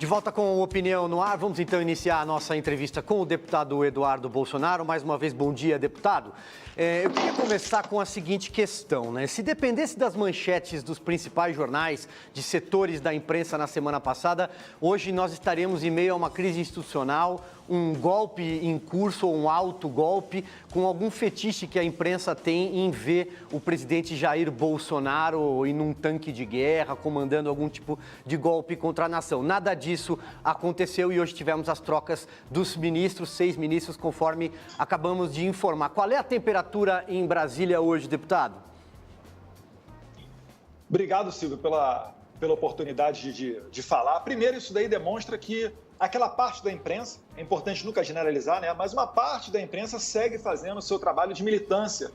De volta com Opinião no Ar, vamos então iniciar a nossa entrevista com o deputado Eduardo Bolsonaro. Mais uma vez, bom dia, deputado. Eu queria começar com a seguinte questão, né? Se dependesse das manchetes dos principais jornais, de setores da imprensa na semana passada, hoje nós estaremos em meio a uma crise institucional, um golpe em curso ou um alto golpe, com algum fetiche que a imprensa tem em ver o presidente Jair Bolsonaro em um tanque de guerra, comandando algum tipo de golpe contra a nação. Nada disso aconteceu e hoje tivemos as trocas dos ministros, 6 ministros, conforme acabamos de informar. Qual é a temperatura em Brasília hoje, deputado? Obrigado, Silvio, pela oportunidade de falar. Primeiro, isso daí demonstra que aquela parte da imprensa, é importante nunca generalizar, né? Mas uma parte da imprensa segue fazendo o seu trabalho de militância,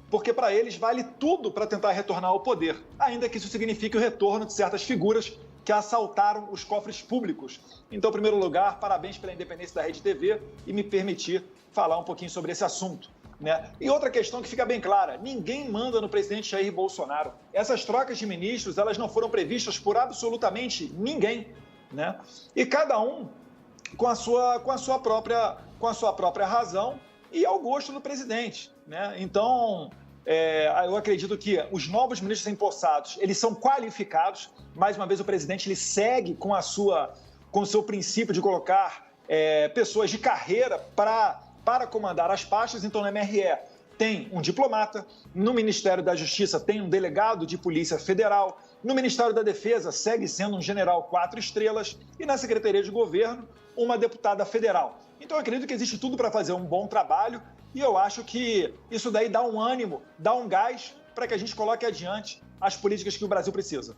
porque para eles vale tudo para tentar retornar ao poder, ainda que isso signifique o retorno de certas figuras que assaltaram os cofres públicos. Então, em primeiro lugar, parabéns pela independência da Rede TV e me permitir falar um pouquinho sobre esse assunto, né? E outra questão que fica bem clara, ninguém manda no presidente Jair Bolsonaro. Essas trocas de ministros, elas não foram previstas por absolutamente ninguém, né? E cada um com a sua própria razão e ao gosto do presidente, né? Então, eu acredito que os novos ministros empossados, eles são qualificados. Mais uma vez, o presidente ele segue com o seu princípio de colocar pessoas de carreira para comandar as pastas. Então, no MRE tem um diplomata, no Ministério da Justiça tem um delegado de Polícia Federal, no Ministério da Defesa segue sendo um general 4 estrelas e na Secretaria de Governo uma deputada federal. Então, eu acredito que existe tudo para fazer um bom trabalho e eu acho que isso daí dá um ânimo, dá um gás para que a gente coloque adiante as políticas que o Brasil precisa.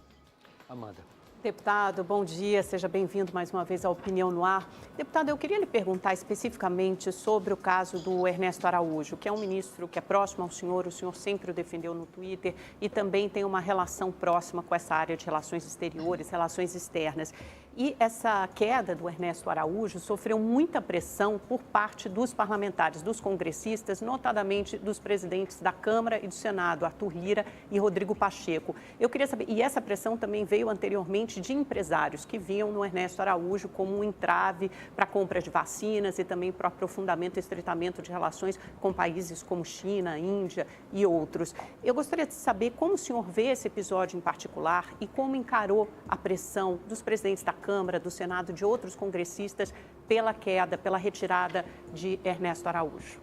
Amanda. Deputado, bom dia, seja bem-vindo mais uma vez à Opinião no Ar. Deputado, eu queria lhe perguntar especificamente sobre o caso do Ernesto Araújo, que é um ministro que é próximo ao senhor, o senhor sempre o defendeu no Twitter e também tem uma relação próxima com essa área de relações exteriores, relações externas. E essa queda do Ernesto Araújo sofreu muita pressão por parte dos parlamentares, dos congressistas, notadamente dos presidentes da Câmara e do Senado, Arthur Lira e Rodrigo Pacheco. Eu queria saber, e essa pressão também veio anteriormente de empresários que viam no Ernesto Araújo como um entrave para a compra de vacinas e também para o aprofundamento e estreitamento de relações com países como China, Índia e outros. Eu gostaria de saber como o senhor vê esse episódio em particular e como encarou a pressão dos presidentes da Câmara, do Senado, de outros congressistas pela queda, pela retirada de Ernesto Araújo.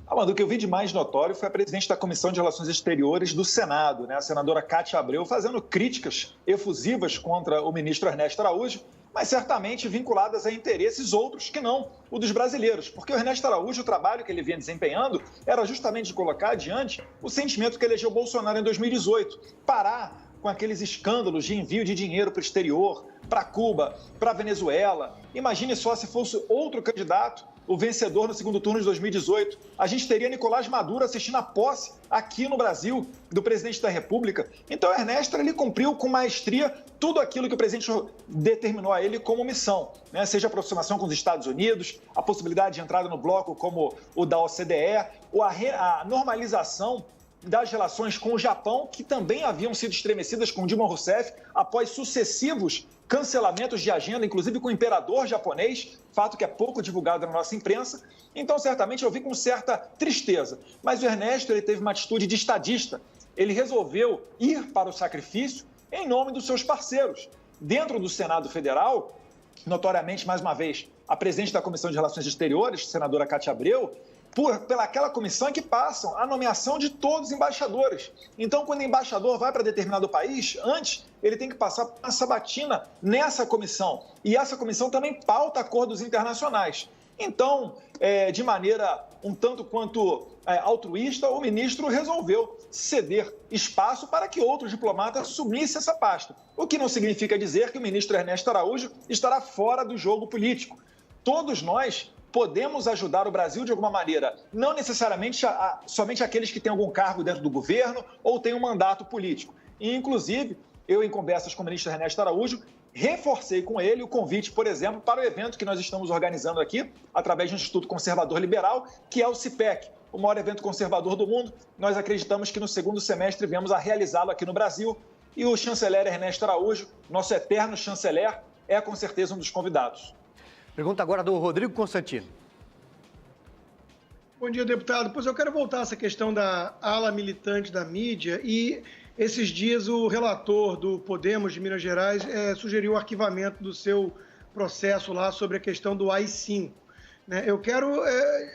Amanda, o que eu vi de mais notório foi a presidente da Comissão de Relações Exteriores do Senado, né, a senadora Cátia Abreu, fazendo críticas efusivas contra o ministro Ernesto Araújo, mas certamente vinculadas a interesses outros que não o dos brasileiros. Porque o Ernesto Araújo, o trabalho que ele vinha desempenhando era justamente de colocar adiante o sentimento que elegeu Bolsonaro em 2018, parar com aqueles escândalos de envio de dinheiro para o exterior, para Cuba, para Venezuela. Imagine só se fosse outro candidato, o vencedor no segundo turno de 2018. A gente teria Nicolás Maduro assistindo a posse aqui no Brasil do presidente da República. Então, o Ernesto ele cumpriu com maestria tudo aquilo que o presidente determinou a ele como missão, né? Seja a aproximação com os Estados Unidos, a possibilidade de entrada no bloco como o da OCDE, ou a normalização das relações com o Japão, que também haviam sido estremecidas com Dilma Rousseff após sucessivos cancelamentos de agenda, inclusive com o imperador japonês, fato que é pouco divulgado na nossa imprensa. Então, certamente, eu vi com certa tristeza. Mas o Ernesto ele teve uma atitude de estadista. Ele resolveu ir para o sacrifício em nome dos seus parceiros. Dentro do Senado Federal, notoriamente, mais uma vez, a presidente da Comissão de Relações Exteriores, senadora Cátia Abreu, pelaquela comissão que passam a nomeação de todos os embaixadores. Então, quando o embaixador vai para determinado país, antes ele tem que passar uma sabatina nessa comissão. E essa comissão também pauta acordos internacionais. Então, de maneira um tanto quanto altruísta, o ministro resolveu ceder espaço para que outro diplomata assumisse essa pasta. O que não significa dizer que o ministro Ernesto Araújo estará fora do jogo político. Todos nós podemos ajudar o Brasil de alguma maneira, não necessariamente somente aqueles que têm algum cargo dentro do governo ou têm um mandato político. E, inclusive, eu, em conversas com o ministro Ernesto Araújo, reforcei com ele o convite, por exemplo, para o evento que nós estamos organizando aqui, através do Instituto Conservador Liberal, que é o CIPEC, o maior evento conservador do mundo. Nós acreditamos que no segundo semestre viemos a realizá-lo aqui no Brasil. E o chanceler Ernesto Araújo, nosso eterno chanceler, é com certeza um dos convidados. Pergunta agora do Rodrigo Constantino. Bom dia, deputado. Pois eu quero voltar a essa questão da ala militante da mídia e esses dias o relator do Podemos de Minas Gerais sugeriu o arquivamento do seu processo lá sobre a questão do AI-5. Eu quero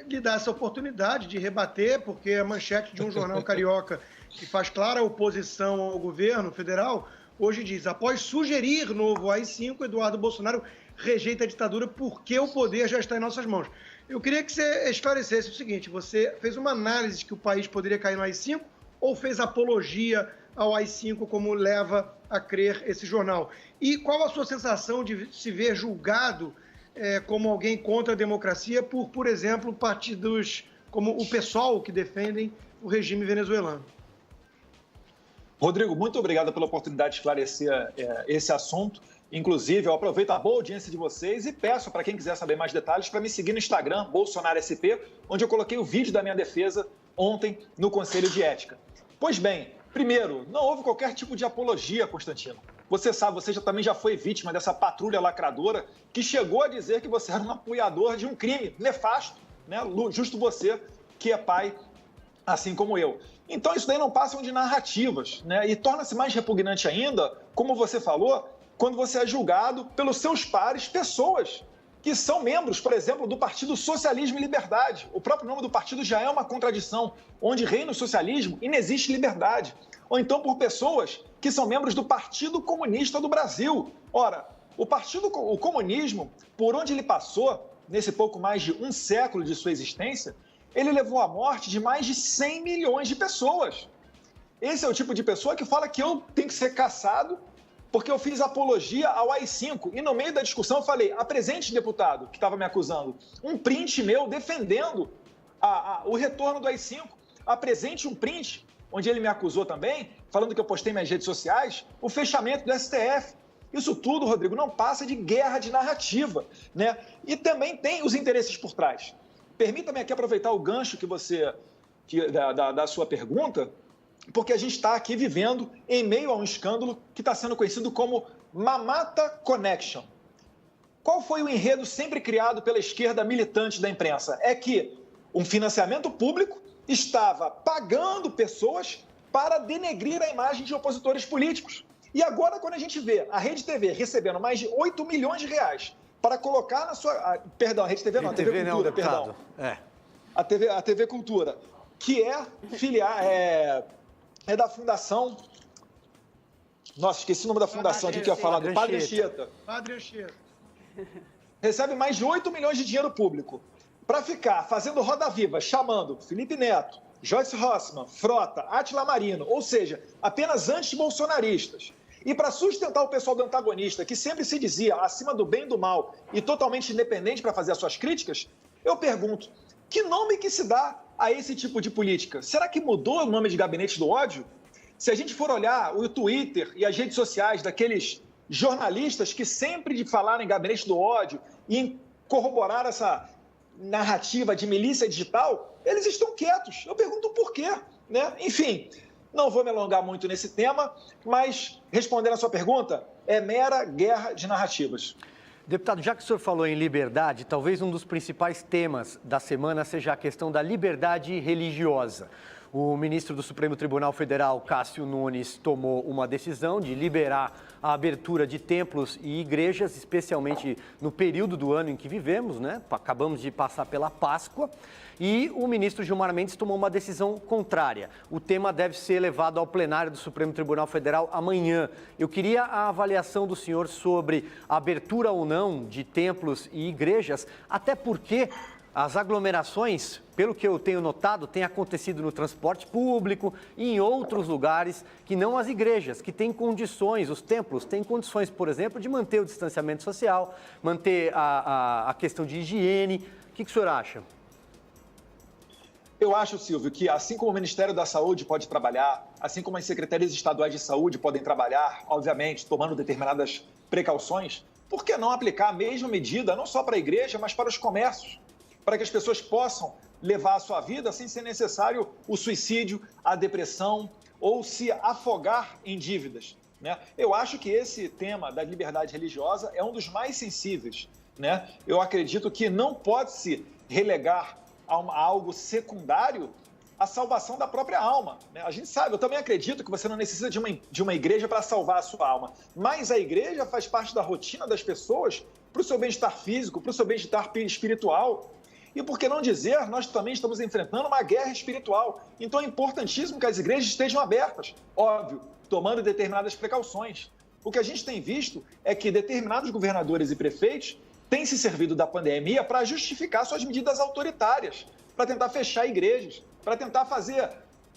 lhe dar essa oportunidade de rebater, porque a manchete de um jornal carioca que faz clara oposição ao governo federal, hoje diz: após sugerir novo AI-5, Eduardo Bolsonaro rejeita a ditadura porque o poder já está em nossas mãos. Eu queria que você esclarecesse o seguinte: você fez uma análise de que o país poderia cair no AI-5 ou fez apologia ao AI-5, como leva a crer esse jornal? E qual a sua sensação de se ver julgado como alguém contra a democracia por exemplo, partidos como o PSOL, que defendem o regime venezuelano? Rodrigo, muito obrigado pela oportunidade de esclarecer esse assunto. Inclusive, eu aproveito a boa audiência de vocês e peço para quem quiser saber mais detalhes para me seguir no Instagram, BolsonaroSP, onde eu coloquei o vídeo da minha defesa ontem no Conselho de Ética. Pois bem, primeiro, não houve qualquer tipo de apologia, Constantino. Você sabe, você também já foi vítima dessa patrulha lacradora que chegou a dizer que você era um apoiador de um crime nefasto, né? Justo você, que é pai, assim como eu. Então, isso daí não passa de narrativas, né? E torna-se mais repugnante ainda, como você falou, quando você é julgado pelos seus pares, pessoas que são membros, por exemplo, do Partido Socialismo e Liberdade. O próprio nome do partido já é uma contradição, onde reina o socialismo e não existe liberdade. Ou então por pessoas que são membros do Partido Comunista do Brasil. Ora, o comunismo, por onde ele passou, nesse pouco mais de um século de sua existência, ele levou à morte de mais de 100 milhões de pessoas. Esse é o tipo de pessoa que fala que eu tenho que ser caçado porque eu fiz apologia ao AI-5. E no meio da discussão eu falei: apresente, deputado, que estava me acusando, um print meu defendendo o retorno do AI-5. Apresente um print, onde ele me acusou também, falando que eu postei nas redes sociais, o fechamento do STF. Isso tudo, Rodrigo, não passa de guerra de narrativa, né? E também tem os interesses por trás. Permita-me aqui aproveitar o gancho da sua pergunta, porque a gente está aqui vivendo em meio a um escândalo que está sendo conhecido como Mamata Connection. Qual foi o enredo sempre criado pela esquerda militante da imprensa? É que um financiamento público estava pagando pessoas para denegrir a imagem de opositores políticos. E agora, quando a gente vê a Rede TV recebendo mais de 8 milhões de reais para colocar na sua... Perdão, a Rede TV não, a TV Cultura, perdão. A TV Cultura, que é filiar... É da Fundação... Nossa, esqueci o nome da fundação, que eu ia falar, do Padre Anchieta. Padre Anchieta. Recebe mais de 8 milhões de dinheiro público para ficar fazendo roda viva, chamando Felipe Neto, Joyce Rossmann, Frota, Átila Marino, ou seja, apenas anti-bolsonaristas. E para sustentar o pessoal do antagonista, que sempre se dizia acima do bem e do mal e totalmente independente para fazer as suas críticas, eu pergunto, que nome que se dá a esse tipo de política? Será que mudou o nome de gabinete do ódio? Se a gente for olhar o Twitter e as redes sociais daqueles jornalistas que sempre falaram em gabinete do ódio e em corroborar essa narrativa de milícia digital, eles estão quietos. Eu pergunto por quê, né? Enfim, não vou me alongar muito nesse tema, mas respondendo a sua pergunta, é mera guerra de narrativas. Deputado, já que o senhor falou em liberdade, talvez um dos principais temas da semana seja a questão da liberdade religiosa. O ministro do Supremo Tribunal Federal, Cássio Nunes, tomou uma decisão de liberar a abertura de templos e igrejas, especialmente no período do ano em que vivemos, né? Acabamos de passar pela Páscoa. E o ministro Gilmar Mendes tomou uma decisão contrária. O tema deve ser levado ao plenário do Supremo Tribunal Federal amanhã. Eu queria a avaliação do senhor sobre a abertura ou não de templos e igrejas, até porque as aglomerações, pelo que eu tenho notado, têm acontecido no transporte público e em outros lugares que não as igrejas, que têm condições, os templos têm condições, por exemplo, de manter o distanciamento social, manter a questão de higiene. O que o senhor acha? Eu acho, Silvio, que assim como o Ministério da Saúde pode trabalhar, assim como as secretarias estaduais de saúde podem trabalhar, obviamente, tomando determinadas precauções, por que não aplicar a mesma medida, não só para a igreja, mas para os comércios, para que as pessoas possam levar a sua vida sem ser necessário o suicídio, a depressão ou se afogar em dívidas? né? Eu acho que esse tema da liberdade religiosa é um dos mais sensíveis, né? Eu acredito que não pode se relegar a algo secundário a salvação da própria alma, né? A gente sabe, eu também acredito que você não necessita de uma igreja para salvar a sua alma, mas a igreja faz parte da rotina das pessoas para o seu bem-estar físico, para o seu bem-estar espiritual. E por que não dizer, nós também estamos enfrentando uma guerra espiritual. Então é importantíssimo que as igrejas estejam abertas, óbvio, tomando determinadas precauções. O que a gente tem visto é que determinados governadores e prefeitos têm se servido da pandemia para justificar suas medidas autoritárias, para tentar fechar igrejas, para tentar fazer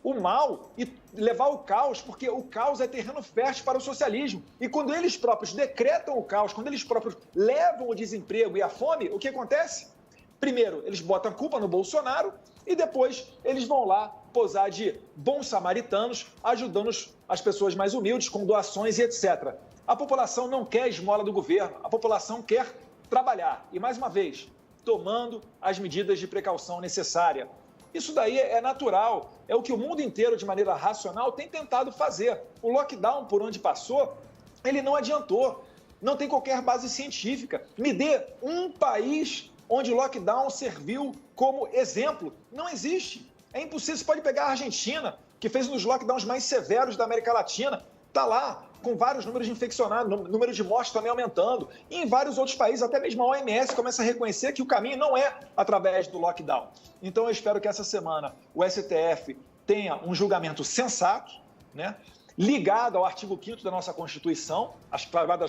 o mal e levar o caos, porque o caos é terreno fértil para o socialismo. E quando eles próprios decretam o caos, quando eles próprios levam o desemprego e a fome, o que acontece? Primeiro, eles botam a culpa no Bolsonaro e depois eles vão lá posar de bons samaritanos, ajudando as pessoas mais humildes com doações e etc. A população não quer esmola do governo, a população quer trabalhar. E, mais uma vez, tomando as medidas de precaução necessárias. Isso daí é natural, é o que o mundo inteiro, de maneira racional, tem tentado fazer. O lockdown, por onde passou, ele não adiantou, não tem qualquer base científica. Me dê um país onde o lockdown serviu como exemplo. Não existe. É impossível. Você pode pegar a Argentina, que fez um dos lockdowns mais severos da América Latina, está lá, com vários números de infeccionados, número de mortes também aumentando. E em vários outros países, até mesmo a OMS começa a reconhecer que o caminho não é através do lockdown. Então eu espero que essa semana o STF tenha um julgamento sensato, né, ligado ao artigo 5º da nossa Constituição, as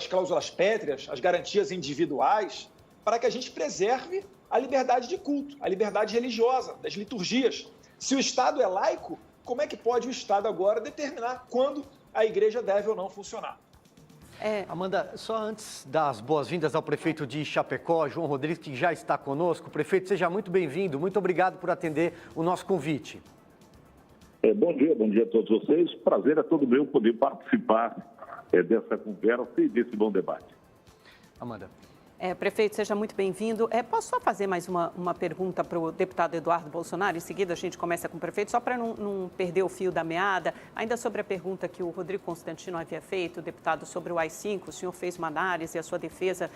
cláusulas pétreas, as garantias individuais, para que a gente preserve a liberdade de culto, a liberdade religiosa, das liturgias. Se o Estado é laico, como é que pode o Estado agora determinar quando a igreja deve ou não funcionar? Amanda, só antes das boas-vindas ao prefeito de Chapecó, João Rodrigues, que já está conosco. Prefeito, seja muito bem-vindo, muito obrigado por atender o nosso convite. Bom dia a todos vocês. Prazer é todo meu poder participar dessa conversa e desse bom debate. Amanda. Prefeito, seja muito bem-vindo. Posso só fazer mais uma pergunta para o deputado Eduardo Bolsonaro? Em seguida a gente começa com o prefeito, só para não perder o fio da meada. Ainda sobre a pergunta que o Rodrigo Constantino havia feito, o deputado, sobre o AI-5, o senhor fez uma análise, a sua defesa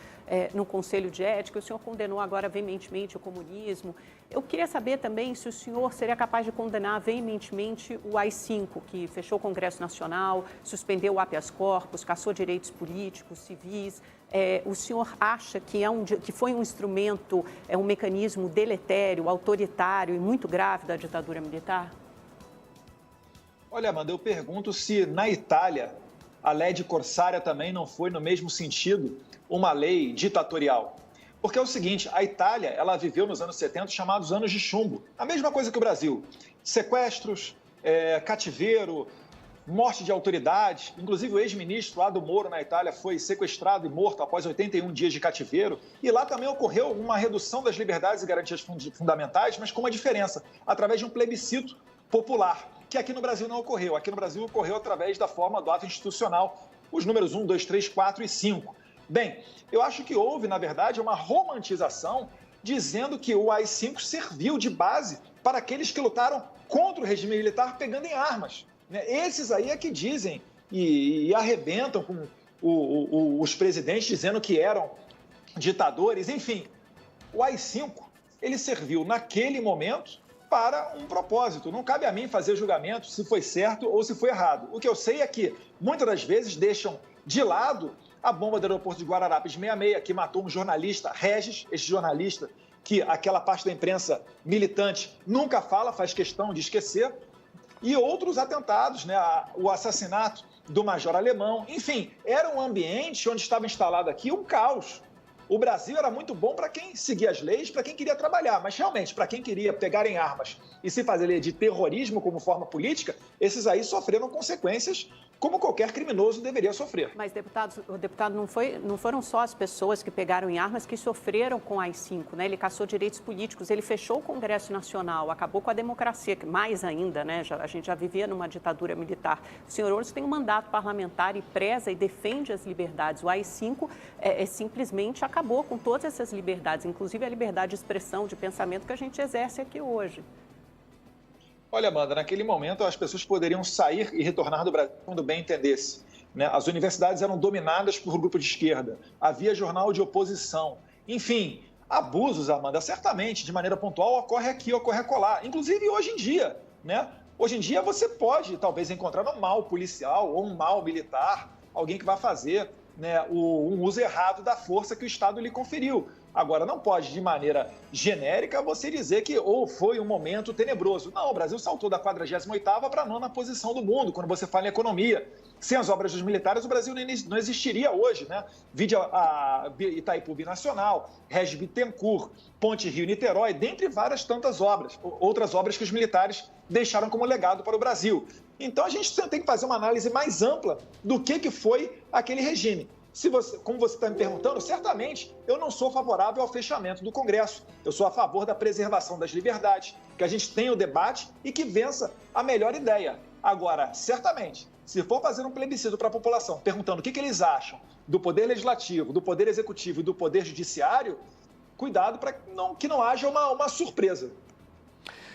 no Conselho de Ética, o senhor condenou agora veementemente o comunismo. Eu queria saber também se o senhor seria capaz de condenar veementemente o AI-5, que fechou o Congresso Nacional, suspendeu o habeas corpus, cassou direitos políticos, civis. O senhor acha que foi um instrumento, um mecanismo deletério, autoritário e muito grave da ditadura militar? Olha, Amanda, eu pergunto se na Itália a Legge Corsária também não foi, no mesmo sentido, uma lei ditatorial. Porque é o seguinte, a Itália, ela viveu nos anos 70 chamados anos de chumbo. A mesma coisa que o Brasil. Sequestros, cativeiro, morte de autoridades. Inclusive o ex-ministro lá do Moro na Itália foi sequestrado e morto após 81 dias de cativeiro. E lá também ocorreu uma redução das liberdades e garantias fundamentais, mas com uma diferença, através de um plebiscito popular, que aqui no Brasil não ocorreu. Aqui no Brasil ocorreu através da forma do ato institucional, os números 1, 2, 3, 4 e 5. Bem, eu acho que houve, na verdade, uma romantização dizendo que o AI-5 serviu de base para aqueles que lutaram contra o regime militar pegando em armas. Esses aí é que dizem e arrebentam com os presidentes dizendo que eram ditadores. Enfim, o AI-5, ele serviu naquele momento para um propósito. Não cabe a mim fazer julgamento se foi certo ou se foi errado. O que eu sei é que, muitas das vezes, deixam de lado a bomba do aeroporto de Guararapes 66, que matou um jornalista, Regis, esse jornalista que aquela parte da imprensa militante nunca fala, faz questão de esquecer, e outros atentados, o assassinato do Major Alemão. Enfim, era um ambiente onde estava instalado aqui um caos. O Brasil era muito bom para quem seguia as leis, para quem queria trabalhar, mas realmente, para quem queria pegar em armas e se fazer de terrorismo como forma política, esses aí sofreram consequências como qualquer criminoso deveria sofrer. Mas, deputado, não foram só as pessoas que pegaram em armas que sofreram com o AI-5, né? Ele cassou direitos políticos, ele fechou o Congresso Nacional, acabou com a democracia, mais ainda, né? A gente já vivia numa ditadura militar. O senhor Ouros tem um mandato parlamentar e preza e defende as liberdades. O AI-5 simplesmente acabou com todas essas liberdades, inclusive a liberdade de expressão, de pensamento que a gente exerce aqui hoje. Olha, Amanda, naquele momento as pessoas poderiam sair e retornar do Brasil quando bem entendesse. né? As universidades eram dominadas por grupo de esquerda, havia jornal de oposição. Enfim, abusos, Amanda, certamente, de maneira pontual, ocorre aqui, ocorre acolá. Inclusive hoje em dia, né? Hoje em dia você pode, talvez, encontrar um mal policial ou um mal militar, alguém que vai fazer, né, um uso errado da força que o Estado lhe conferiu. Agora, não pode, de maneira genérica, você dizer que foi um momento tenebroso. Não, o Brasil saltou da 48ª para a 9ª posição do mundo, quando você fala em economia. Sem as obras dos militares, o Brasil não existiria hoje, né? Vide a Itaipu Binacional, Regis Bittencourt, Ponte Rio-Niterói, dentre várias tantas obras, outras obras que os militares deixaram como legado para o Brasil. Então, a gente tem que fazer uma análise mais ampla do que foi aquele regime. Como você está me perguntando, certamente eu não sou favorável ao fechamento do Congresso. Eu sou a favor da preservação das liberdades, que a gente tenha o debate e que vença a melhor ideia. Agora, certamente, se for fazer um plebiscito para a população, perguntando o que eles acham do Poder Legislativo, do Poder Executivo e do Poder Judiciário, cuidado para que não haja uma surpresa.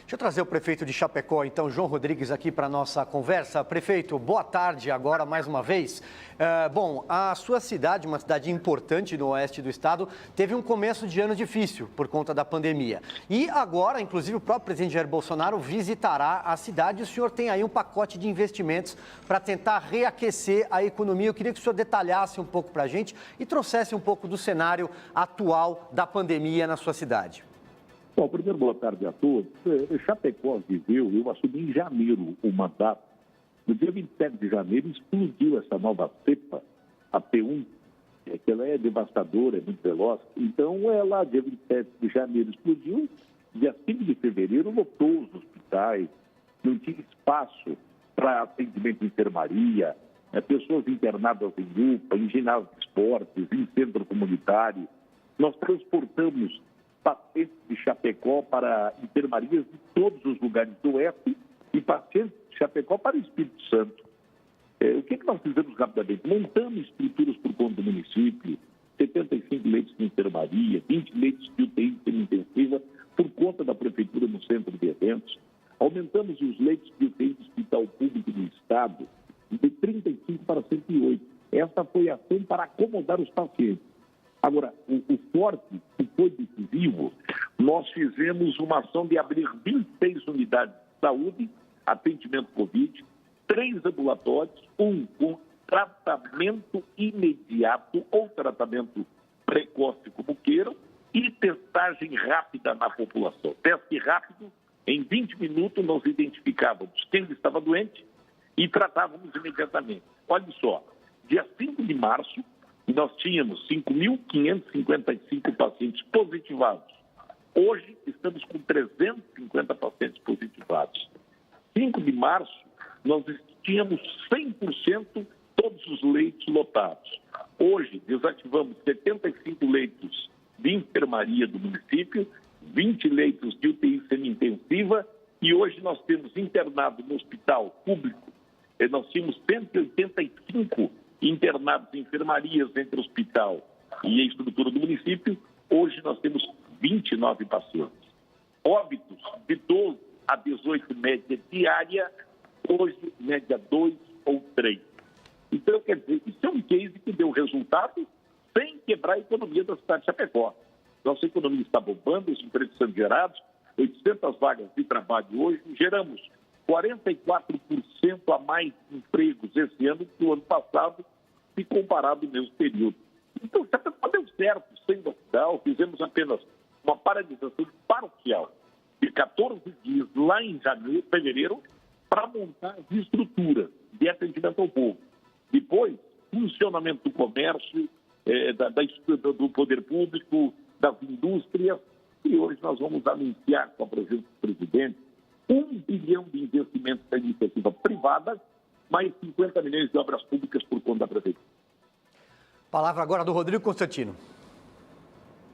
Deixa eu trazer o prefeito de Chapecó, então, João Rodrigues, aqui para a nossa conversa. Prefeito, boa tarde agora mais uma vez. Bom, a sua cidade, uma cidade importante no oeste do estado, teve um começo de ano difícil por conta da pandemia. E agora, inclusive, o próprio presidente Jair Bolsonaro visitará a cidade. O senhor tem aí um pacote de investimentos para tentar reaquecer a economia. Eu queria que o senhor detalhasse um pouco para a gente e trouxesse um pouco do cenário atual da pandemia na sua cidade. Bom, primeiro, boa tarde a todos. Chapecó viveu, eu assumi em janeiro o mandato. No dia 27 de janeiro explodiu essa nova cepa, a P1, que ela é devastadora, é muito veloz. Então, ela, dia 27 de janeiro, explodiu. Dia 5 de fevereiro, lotou os hospitais, não tinha espaço para atendimento de enfermaria, pessoas internadas em UPA, em ginásio de esportes, em centro comunitário. Nós transportamos pacientes de Chapecó para enfermarias de todos os lugares do oeste e pacientes de Chapecó para o Espírito Santo. O que nós fizemos rapidamente? Montamos estruturas por conta do município, 75 leitos de enfermaria, 20 leitos de UTI semi-intensiva por conta da prefeitura no centro de eventos. Aumentamos os leitos de UTI do Hospital Público do Estado de 35 para 108. Essa foi a ação para acomodar os pacientes. Agora, o forte, que foi decisivo, nós fizemos uma ação de abrir 26 unidades de saúde, atendimento Covid, 3 ambulatórios, um com tratamento imediato ou tratamento precoce, como queiram, e testagem rápida na população. Teste rápido, em 20 minutos nós identificávamos quem estava doente e tratávamos imediatamente. Olha só, dia 5 de março, nós tínhamos 5.555 pacientes positivados. Hoje, estamos com 350 pacientes positivados. 5 de março, nós tínhamos 100% todos os leitos lotados. Hoje, desativamos 75 leitos de enfermaria do município, 20 leitos de UTI semi-intensiva e hoje nós temos internado no hospital público, nós tínhamos 185 internados em enfermarias entre o hospital e a estrutura do município. Hoje nós temos 29 pacientes. Óbitos de 12 a 18 média diária, hoje média 2 ou 3. Então, quer dizer, isso é um case que deu resultado sem quebrar a economia da cidade de Chapecó. Nossa economia está bombando, os empregos sendo gerados, 800 vagas de trabalho hoje, geramos 44% a mais empregos esse ano que o ano passado, se comparado no mesmo período. Então, Chapecó deu certo, sem lockdown, fizemos apenas uma paralisação parcial de 14 dias lá em fevereiro, para montar as estruturas de atendimento ao povo. Depois, funcionamento do comércio, do poder público, das indústrias, e hoje nós vamos anunciar com a presença do presidente 1 bilhão de investimentos da iniciativa privada, mais 50 milhões de obras públicas por conta da prefeitura. Palavra agora do Rodrigo Constantino.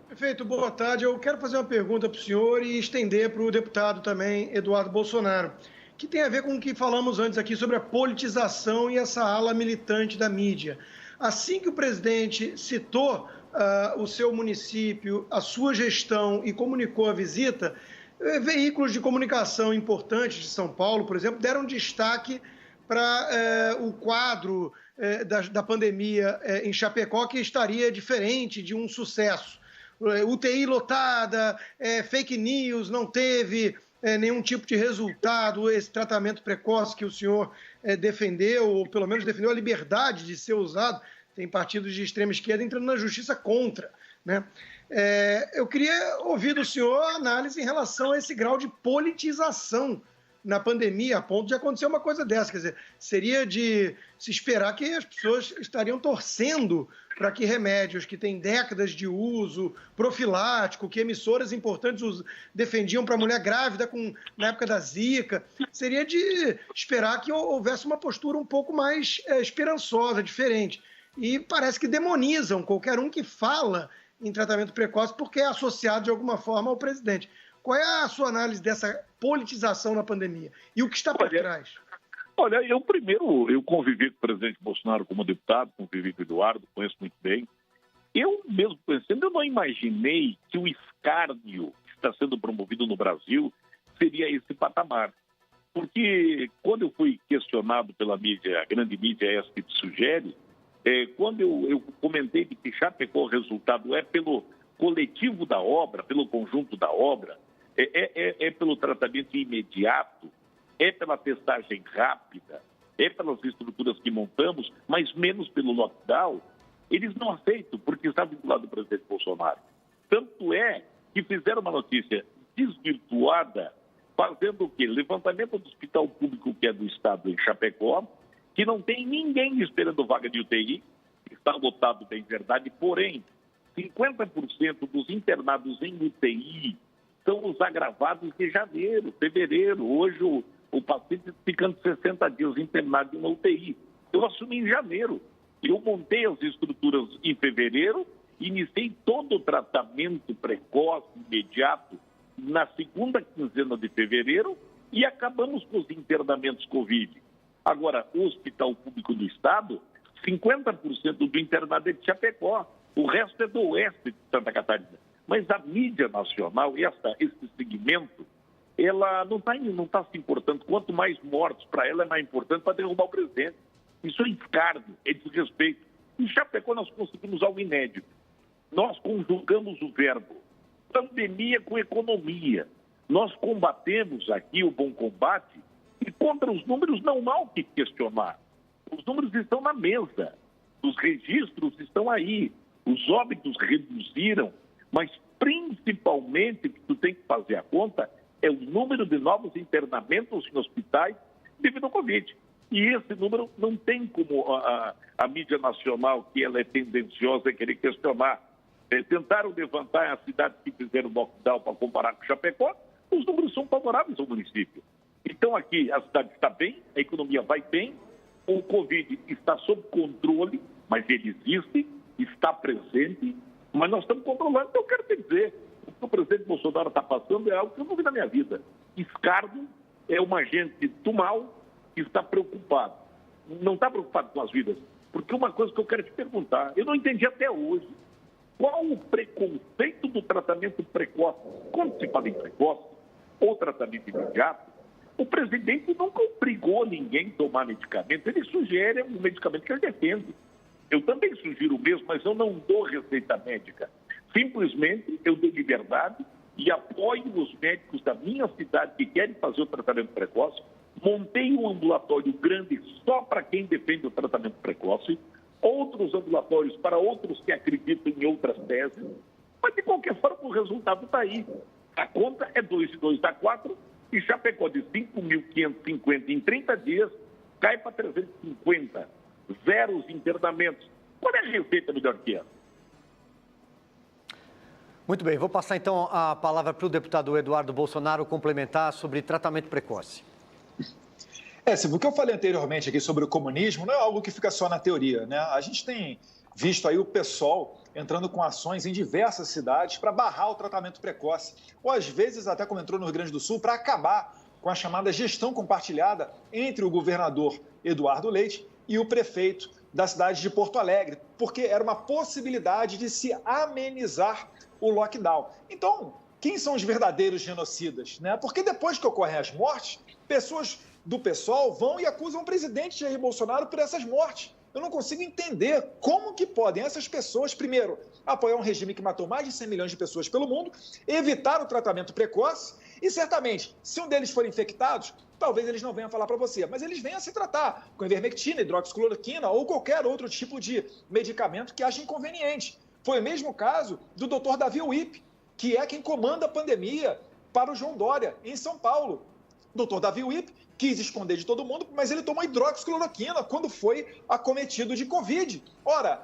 Prefeito, boa tarde. Eu quero fazer uma pergunta para o senhor e estender para o deputado também, Eduardo Bolsonaro, que tem a ver com o que falamos antes aqui sobre a politização e essa ala militante da mídia. Assim que o presidente citou o seu município, a sua gestão e comunicou a visita, veículos de comunicação importantes de São Paulo, por exemplo, deram destaque para o quadro da pandemia em Chapecó que estaria diferente de um sucesso. UTI lotada, fake news, não teve nenhum tipo de resultado, esse tratamento precoce que o senhor defendeu, ou pelo menos defendeu a liberdade de ser usado. Tem partidos de extrema esquerda entrando na justiça contra, né? Eu queria ouvir do senhor a análise em relação a esse grau de politização na pandemia, a ponto de acontecer uma coisa dessa. Quer dizer, seria de se esperar que as pessoas estariam torcendo para que remédios que têm décadas de uso profilático, que emissoras importantes defendiam para mulher grávida na época da Zika, seria de esperar que houvesse uma postura um pouco mais esperançosa, diferente. E parece que demonizam qualquer um que fala em tratamento precoce porque é associado de alguma forma ao presidente. Qual é a sua análise dessa politização na pandemia? E o que está por trás? Olha, eu convivi com o presidente Bolsonaro como deputado, convivi com o Eduardo, conheço muito bem. Eu mesmo pensando, eu não imaginei que o escárnio que está sendo promovido no Brasil seria esse patamar. Porque quando eu fui questionado pela mídia, a grande mídia essa que te sugere, quando eu comentei que Chapecó o resultado é pelo coletivo da obra, pelo conjunto da obra, pelo tratamento imediato, é pela testagem rápida, é pelas estruturas que montamos, mas menos pelo lockdown, eles não aceitam, porque está vinculado ao presidente Bolsonaro. Tanto é que fizeram uma notícia desvirtuada, fazendo o quê? Levantamento do hospital público que é do estado em Chapecó, que não tem ninguém esperando vaga de UTI, está lotado, tem verdade, porém, 50% dos internados em UTI são os agravados de janeiro, fevereiro. Hoje o paciente ficando 60 dias internado em uma UTI. Eu assumi em janeiro. Eu montei as estruturas em fevereiro, iniciei todo o tratamento precoce, imediato, na segunda quinzena de fevereiro e acabamos com os internamentos Covid. Agora, o Hospital Público do Estado, 50% do internado é de Chapecó. O resto é do oeste de Santa Catarina. Mas a mídia nacional, esse segmento, ela não está se importando. Quanto mais mortos para ela, é mais importante para derrubar o presidente. Isso é escárnio, é desrespeito. Em Chapecó nós conseguimos algo inédito. Nós conjugamos o verbo pandemia com economia. Nós combatemos aqui o bom combate e contra os números não há o que questionar. Os números estão na mesa. Os registros estão aí. Os óbitos reduziram, mas principalmente o que tu tem que fazer a conta é o número de novos internamentos em hospitais devido ao Covid. E esse número não tem como a mídia nacional, que ela é tendenciosa a querer questionar. Tentaram levantar as cidades que fizeram lockdown para comparar com Chapecó, os números são favoráveis ao município. Então aqui a cidade está bem, a economia vai bem, o Covid está sob controle, mas ele existe, está presente, mas nós estamos controlando. Então eu quero te dizer, o que o presidente Bolsonaro está passando é algo que eu não vi na minha vida. Escárnio é uma gente do mal que está preocupado. Não está preocupado com as vidas. Porque uma coisa que eu quero te perguntar, eu não entendi até hoje, qual o preconceito do tratamento precoce? Quando se fala em precoce ou tratamento imediato, o presidente nunca obrigou ninguém a tomar medicamento, ele sugere um medicamento que ele defende. Eu também sugiro o mesmo, mas eu não dou receita médica. Simplesmente eu dou liberdade e apoio os médicos da minha cidade que querem fazer o tratamento precoce. Montei um ambulatório grande só para quem defende o tratamento precoce, outros ambulatórios para outros que acreditam em outras teses, mas de qualquer forma o resultado está aí. A conta é 2 e 2 dá 4, e Chapecó de 5.550 em 30 dias cai para 350. Zeros internamentos. Qual é a receita melhor que essa? Muito bem, vou passar então a palavra para o deputado Eduardo Bolsonaro complementar sobre tratamento precoce. Silvio, o que eu falei anteriormente aqui sobre o comunismo não é algo que fica só na teoria, né? A gente tem visto aí o PSOL entrando com ações em diversas cidades para barrar o tratamento precoce, ou às vezes até como entrou no Rio Grande do Sul, para acabar com a chamada gestão compartilhada entre o governador Eduardo Leite e o prefeito da cidade de Porto Alegre, porque era uma possibilidade de se amenizar o lockdown. Então, quem são os verdadeiros genocidas, né? Porque depois que ocorrem as mortes, pessoas do PSOL vão e acusam o presidente Jair Bolsonaro por essas mortes. Eu não consigo entender como que podem essas pessoas, primeiro, apoiar um regime que matou mais de 100 milhões de pessoas pelo mundo, evitar o tratamento precoce e, certamente, se um deles for infectados, talvez eles não venham falar para você, mas eles venham a se tratar com ivermectina, hidroxicloroquina ou qualquer outro tipo de medicamento que ache inconveniente. Foi o mesmo caso do Dr. Davi Uip, que é quem comanda a pandemia para o João Dória, em São Paulo. O Dr. Davi Uip quis esconder de todo mundo, mas ele tomou hidroxicloroquina quando foi acometido de Covid. Ora,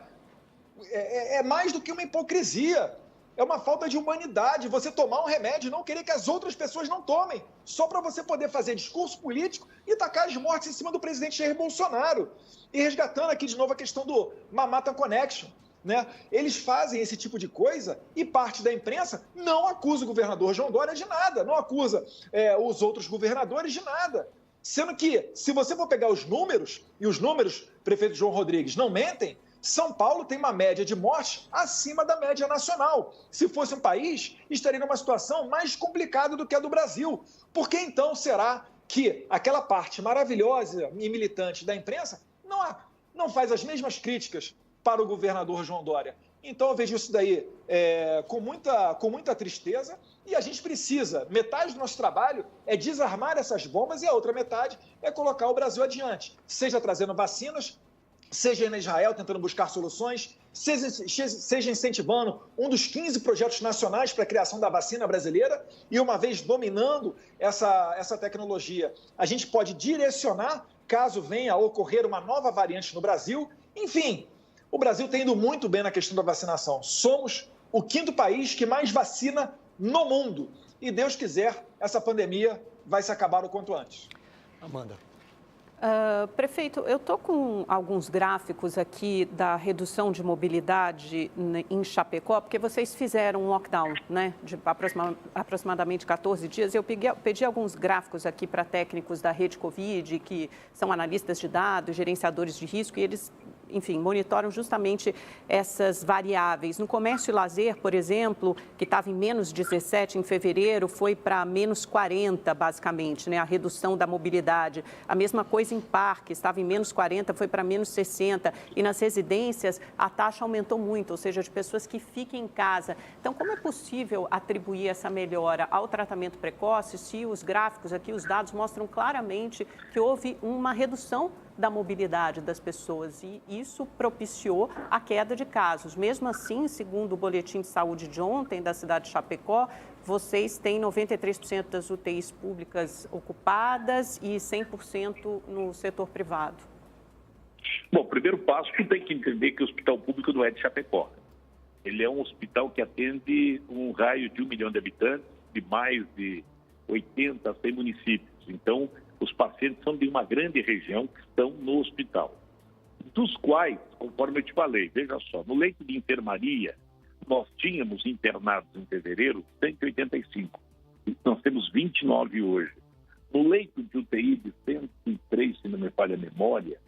é mais do que uma hipocrisia. É uma falta de humanidade você tomar um remédio e não querer que as outras pessoas não tomem, só para você poder fazer discurso político e tacar as mortes em cima do presidente Jair Bolsonaro. E resgatando aqui de novo a questão do Mamata Connection, né? Eles fazem esse tipo de coisa e parte da imprensa não acusa o governador João Dória de nada, não acusa os outros governadores de nada. Sendo que, se você for pegar os números, e os números, prefeito João Rodrigues, não mentem, São Paulo tem uma média de mortes acima da média nacional. Se fosse um país, estaria numa situação mais complicada do que a do Brasil. Por que então será que aquela parte maravilhosa e militante da imprensa não faz as mesmas críticas para o governador João Dória? Então eu vejo isso daí com muita tristeza e a gente precisa, metade do nosso trabalho é desarmar essas bombas e a outra metade é colocar o Brasil adiante, seja trazendo vacinas, seja na Israel tentando buscar soluções, seja incentivando um dos 15 projetos nacionais para a criação da vacina brasileira e uma vez dominando essa tecnologia, a gente pode direcionar caso venha a ocorrer uma nova variante no Brasil. Enfim, o Brasil tem ido muito bem na questão da vacinação. Somos o 5º país que mais vacina no mundo. E Deus quiser, essa pandemia vai se acabar o quanto antes. Amanda. Prefeito, eu estou com alguns gráficos aqui da redução de mobilidade em Chapecó, porque vocês fizeram um lockdown, né, de aproximadamente 14 dias. Eu pedi alguns gráficos aqui para técnicos da Rede Covid, que são analistas de dados, gerenciadores de risco, e eles, enfim, monitoram justamente essas variáveis. No comércio e lazer, por exemplo, que estava em menos 17 em fevereiro, foi para menos 40, basicamente, né, a redução da mobilidade. A mesma coisa em parque, estava em menos 40, foi para menos 60. E nas residências, a taxa aumentou muito, ou seja, de pessoas que ficam em casa. Então, como é possível atribuir essa melhora ao tratamento precoce se os gráficos aqui, os dados mostram claramente que houve uma redução da mobilidade das pessoas e isso propiciou a queda de casos. Mesmo assim, segundo o boletim de saúde de ontem da cidade de Chapecó, vocês têm 93% das UTIs públicas ocupadas e 100% no setor privado. Bom, primeiro passo, tu tem que entender que o hospital público não é de Chapecó. Ele é um hospital que atende um raio de 1 milhão de habitantes, de mais de 80 a 100 municípios. Então, os pacientes são de uma grande região que estão no hospital, dos quais, conforme eu te falei, veja só, no leito de enfermaria, nós tínhamos internados em fevereiro 185, nós temos 29 hoje. No leito de UTI de 103, se não me falha a memória,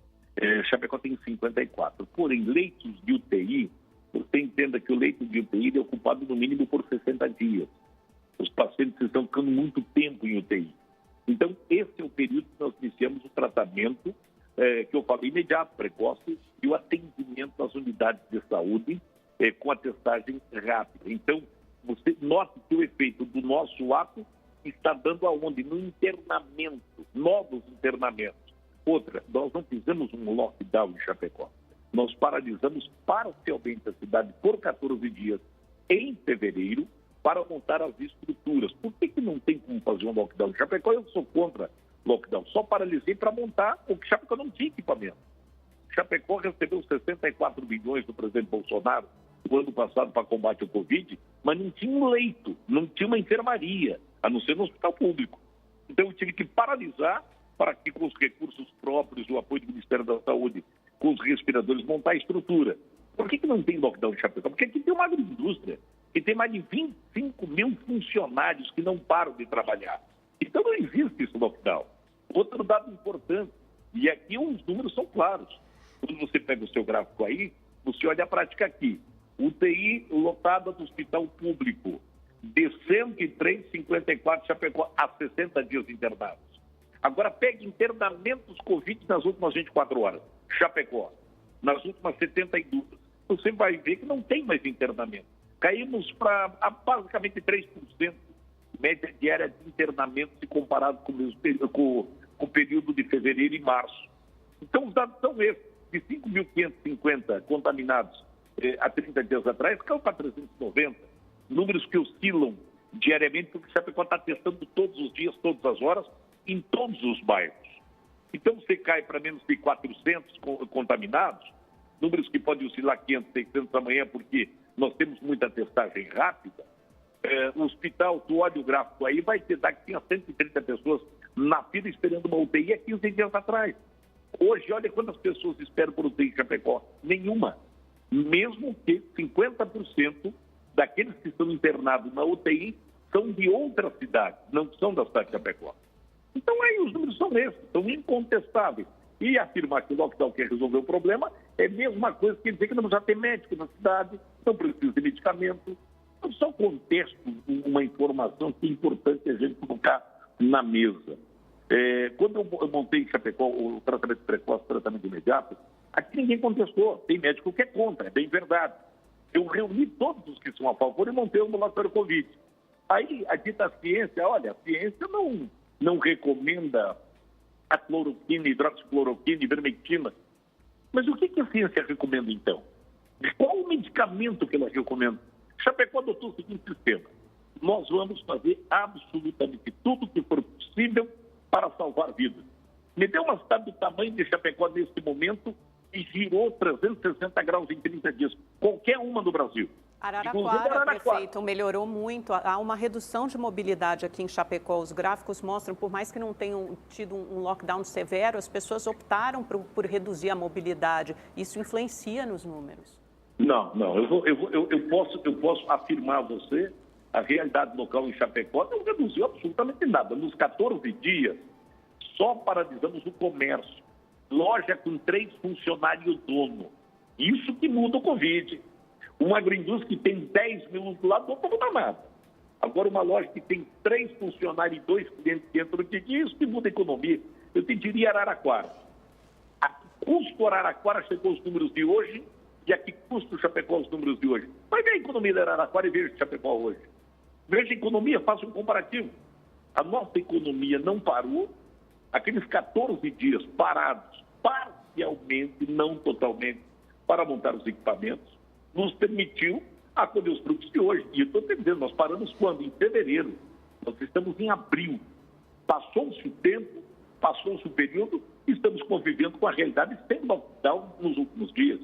Chapecó tem 54. Porém, leitos de UTI, você entenda que o leito de UTI é ocupado no mínimo por 60 dias. Os pacientes estão ficando muito tempo em UTI. Então, esse é o período que nós iniciamos o tratamento, que eu falei, imediato, precoce, e o atendimento nas unidades de saúde com a testagem rápida. Então, você nota que o efeito do nosso ato está dando aonde? No internamento, novos internamentos. Outra, nós não fizemos um lockdown em Chapecó. Nós paralisamos parcialmente a cidade por 14 dias em fevereiro, para montar as estruturas. Por que não tem como fazer um lockdown? Chapecó, eu sou contra lockdown. Só paralisei para montar o que Chapecó não tinha equipamento. Chapecó recebeu 64 bilhões do presidente Bolsonaro no ano passado para combate ao Covid, mas não tinha um leito, não tinha uma enfermaria, a não ser no hospital público. Então eu tive que paralisar para que com os recursos próprios, o apoio do Ministério da Saúde, com os respiradores, montar a estrutura. Por que não tem lockdown em Chapecó? Porque aqui tem uma agroindústria que tem mais de 25 mil funcionários que não param de trabalhar. Então não existe esse lockdown. Outro dado importante, e aqui os números são claros. Quando você pega o seu gráfico aí, você olha a prática aqui. UTI lotada do hospital público, de 103,54 Chapecó a 60 dias internados. Agora pegue internamentos Covid nas últimas 24 horas. Chapecó, nas últimas 72. Você vai ver que não tem mais internamento. Caímos para basicamente 3%, média diária de internamento, se comparado com o período de fevereiro e março. Então, os dados são esses. De 5.550 contaminados há 30 dias atrás, caiu para 390. Números que oscilam diariamente, porque Chapecó está testando todos os dias, todas as horas, em todos os bairros. Então, você cai para menos de 400 contaminados, números que podem oscilar 500, 600 amanhã, porque nós temos muita testagem rápida. O hospital, tu olha o gráfico aí, vai ter que tinha 130 pessoas na fila esperando uma UTI há 15 dias atrás. Hoje, olha quantas pessoas esperam por UTI em Chapecó. Nenhuma. Mesmo que 50% daqueles que estão internados na UTI são de outras cidades, não são da cidade de Chapecó. Então, aí os números são esses, são incontestáveis. E afirmar que o lockdown quer resolver o problema é a mesma coisa que dizer que não precisa ter médico na cidade, não precisa de medicamento. Eu só contesto uma informação que é importante a gente colocar na mesa. Quando eu montei em Chapecó o tratamento precoce, o tratamento imediato, aqui ninguém contestou. Tem médico que é contra, é bem verdade. Eu reuni todos os que são a favor e montei o ambulatório Covid. Aí a dita ciência, olha, a ciência não recomenda a cloroquina, hidroxicloroquina, ivermectina. Mas o que a ciência recomenda, então? Qual o medicamento que ela recomenda? Chapecó adotou o seguinte sistema: nós vamos fazer absolutamente tudo o que for possível para salvar vidas. Me deu uma cidade do tamanho de Chapecó nesse momento e girou 360 graus em 30 dias. Qualquer uma do Brasil. Araraquara, prefeito, melhorou muito. Há uma redução de mobilidade aqui em Chapecó. Os gráficos mostram, por mais que não tenham tido um lockdown severo, as pessoas optaram por reduzir a mobilidade. Isso influencia nos números? Não. Eu posso afirmar a você, a realidade local em Chapecó não reduziu absolutamente nada. Nos 14 dias, só paralisamos o comércio. Loja com 3 funcionários dono. Isso que muda o Covid. Uma agroindústria que tem 10 mil do lado, não muda nada. Agora, uma loja que tem 3 funcionários e 2 clientes que entram de dia, isso que muda a economia. Eu te diria Araraquara. A que custo Araraquara chegou aos números de hoje e a que custo Chapecó os números de hoje? Vai ver a economia da Araraquara e veja Chapecó hoje. Veja a economia, faça um comparativo. A nossa economia não parou. Aqueles 14 dias parados, parcialmente, não totalmente, para montar os equipamentos, nos permitiu acolher os frutos de hoje. E eu estou dizendo, nós paramos quando? Em fevereiro. Nós estamos em abril. Passou-se o tempo, passou-se o período, e estamos convivendo com a realidade sem lockdown nos últimos dias.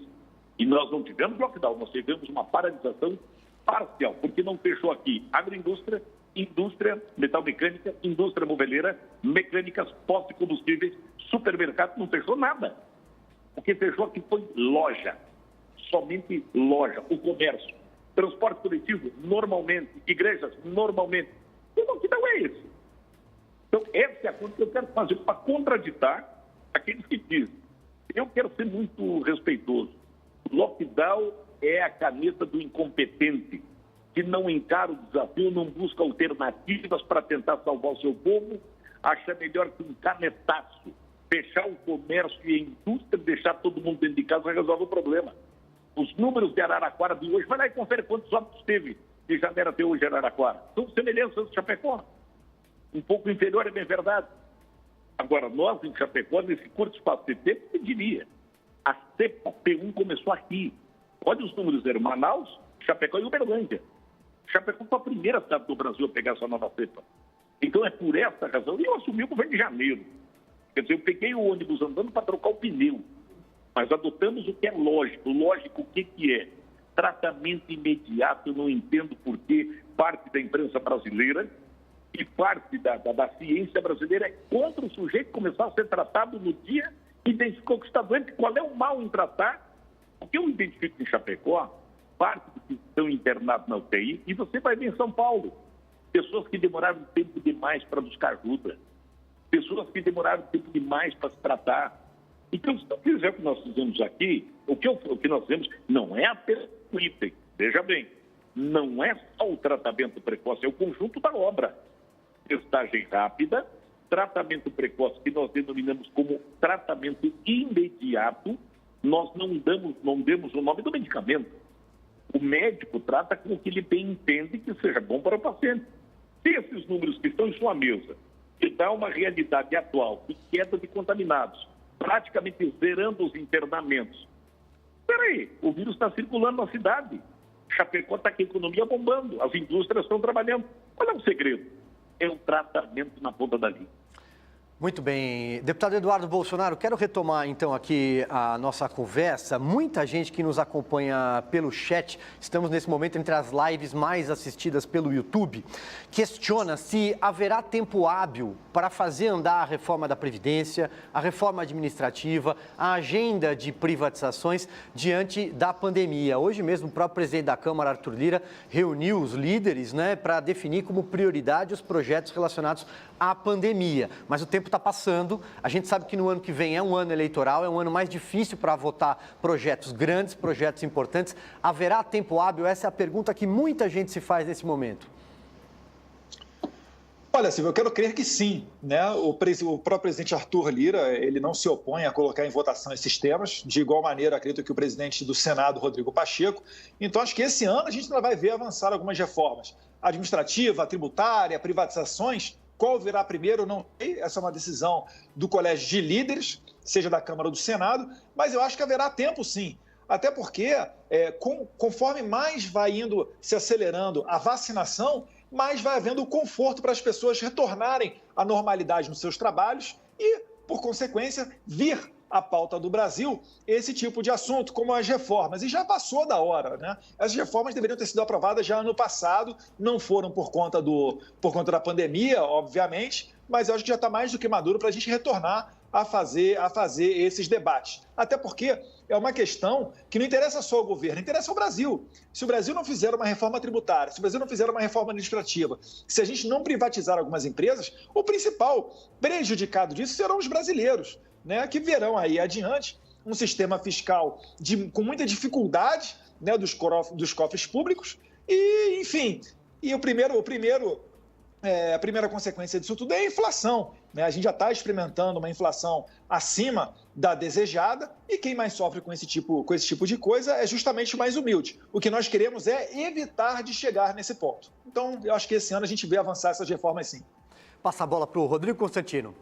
E nós não tivemos lockdown, nós tivemos uma paralisação parcial, porque não fechou aqui agroindústria, indústria metalmecânica, indústria moveleira, mecânicas, postos de combustíveis, supermercado, não fechou nada. O que fechou aqui foi loja. Somente loja, o comércio, transporte coletivo, normalmente, igrejas, normalmente. O que não é isso? Então, essa é a coisa que eu quero fazer para contraditar aqueles que dizem. Eu quero ser muito respeitoso. Lockdown é a caneta do incompetente, que não encara o desafio, não busca alternativas para tentar salvar o seu povo, acha melhor que um canetaço, fechar o comércio e a indústria, deixar todo mundo dentro de casa e resolve o problema. Os números de Araraquara de hoje, vai lá e confere quantos óbitos teve de janeiro até hoje em Araraquara. São semelhanças de Chapecó. Um pouco inferior, é bem verdade. Agora, nós em Chapecó, nesse curto espaço de tempo, eu diria, a cepa P1 começou aqui. Olha os números, eram Manaus, Chapecó e Uberlândia. Chapecó foi a primeira cidade do Brasil a pegar essa nova cepa. Então, é por essa razão. E eu assumi o governo de janeiro. Quer dizer, eu peguei o ônibus andando para trocar o pneu. Mas adotamos o que é lógico. Lógico, o que é? Tratamento imediato, eu não entendo por que parte da imprensa brasileira e parte da ciência brasileira é contra o sujeito começar a ser tratado no dia que identificou que está doente. Qual é o mal em tratar? O que eu identifico em Chapecó, parte dos que estão internados na UTI, e você vai ver em São Paulo, pessoas que demoraram tempo demais para buscar ajuda, pessoas que demoraram tempo demais para se tratar. Então, se não fizer o que nós fizemos aqui, o que nós fizemos não é apenas o item, veja bem, não é só o tratamento precoce, é o conjunto da obra. Testagem rápida, tratamento precoce, que nós denominamos como tratamento imediato, nós não demos o nome do medicamento. O médico trata com o que ele bem entende que seja bom para o paciente. Se esses números que estão em sua mesa, que dá uma realidade atual de queda de contaminados, praticamente zerando os internamentos, peraí, o vírus está circulando na cidade. Chapecó está com a economia bombando, as indústrias estão trabalhando. Qual é o segredo? É o tratamento na ponta da linha. Muito bem. Deputado Eduardo Bolsonaro, quero retomar então aqui a nossa conversa. Muita gente que nos acompanha pelo chat, estamos nesse momento entre as lives mais assistidas pelo YouTube, questiona se haverá tempo hábil para fazer andar a reforma da Previdência, a reforma administrativa, a agenda de privatizações diante da pandemia. Hoje mesmo o próprio presidente da Câmara, Arthur Lira, reuniu os líderes, para definir como prioridade os projetos relacionados à pandemia. Mas o tempo está passando, a gente sabe que no ano que vem é um ano eleitoral, é um ano mais difícil para votar projetos grandes, projetos importantes. Haverá tempo hábil? Essa é a pergunta que muita gente se faz nesse momento. Olha, Silvio, eu quero crer que sim, né? O próprio presidente Arthur Lira, ele não se opõe a colocar em votação esses temas. De igual maneira, acredito que o presidente do Senado, Rodrigo Pacheco. Então, acho que esse ano a gente ainda vai ver avançar algumas reformas. Administrativa, tributária, privatizações. Qual virá primeiro, não sei. Essa é uma decisão do Colégio de Líderes, seja da Câmara ou do Senado. Mas eu acho que haverá tempo, sim. Até porque, conforme mais vai indo se acelerando a vacinação, mais vai havendo conforto para as pessoas retornarem à normalidade nos seus trabalhos e, por consequência, vir à pauta do Brasil esse tipo de assunto, como as reformas. E já passou da hora, né? As reformas deveriam ter sido aprovadas já ano passado, não foram por conta da pandemia, obviamente, mas eu acho que já está mais do que maduro para a gente retornar a fazer esses debates. Até porque é uma questão que não interessa só ao governo, interessa ao Brasil. Se o Brasil não fizer uma reforma tributária, se o Brasil não fizer uma reforma administrativa, se a gente não privatizar algumas empresas, o principal prejudicado disso serão os brasileiros, né, que verão aí adiante um sistema fiscal com muita dificuldade, né, dos cofres públicos e, enfim, a primeira consequência disso tudo é a inflação, né? A gente já está experimentando uma inflação acima da desejada e quem mais sofre com esse tipo de coisa é justamente o mais humilde. O que nós queremos é evitar de chegar nesse ponto. Então, eu acho que esse ano a gente vê avançar essas reformas sim. Passa a bola para o Rodrigo Constantino.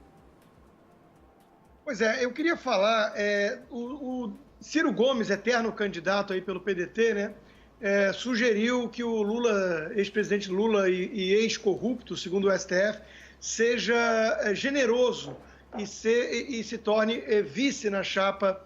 Pois é, eu queria falar, o Ciro Gomes, eterno candidato aí pelo PDT, né? Sugeriu que o Lula, ex-presidente Lula e ex-corrupto, segundo o STF, seja generoso e se torne vice na chapa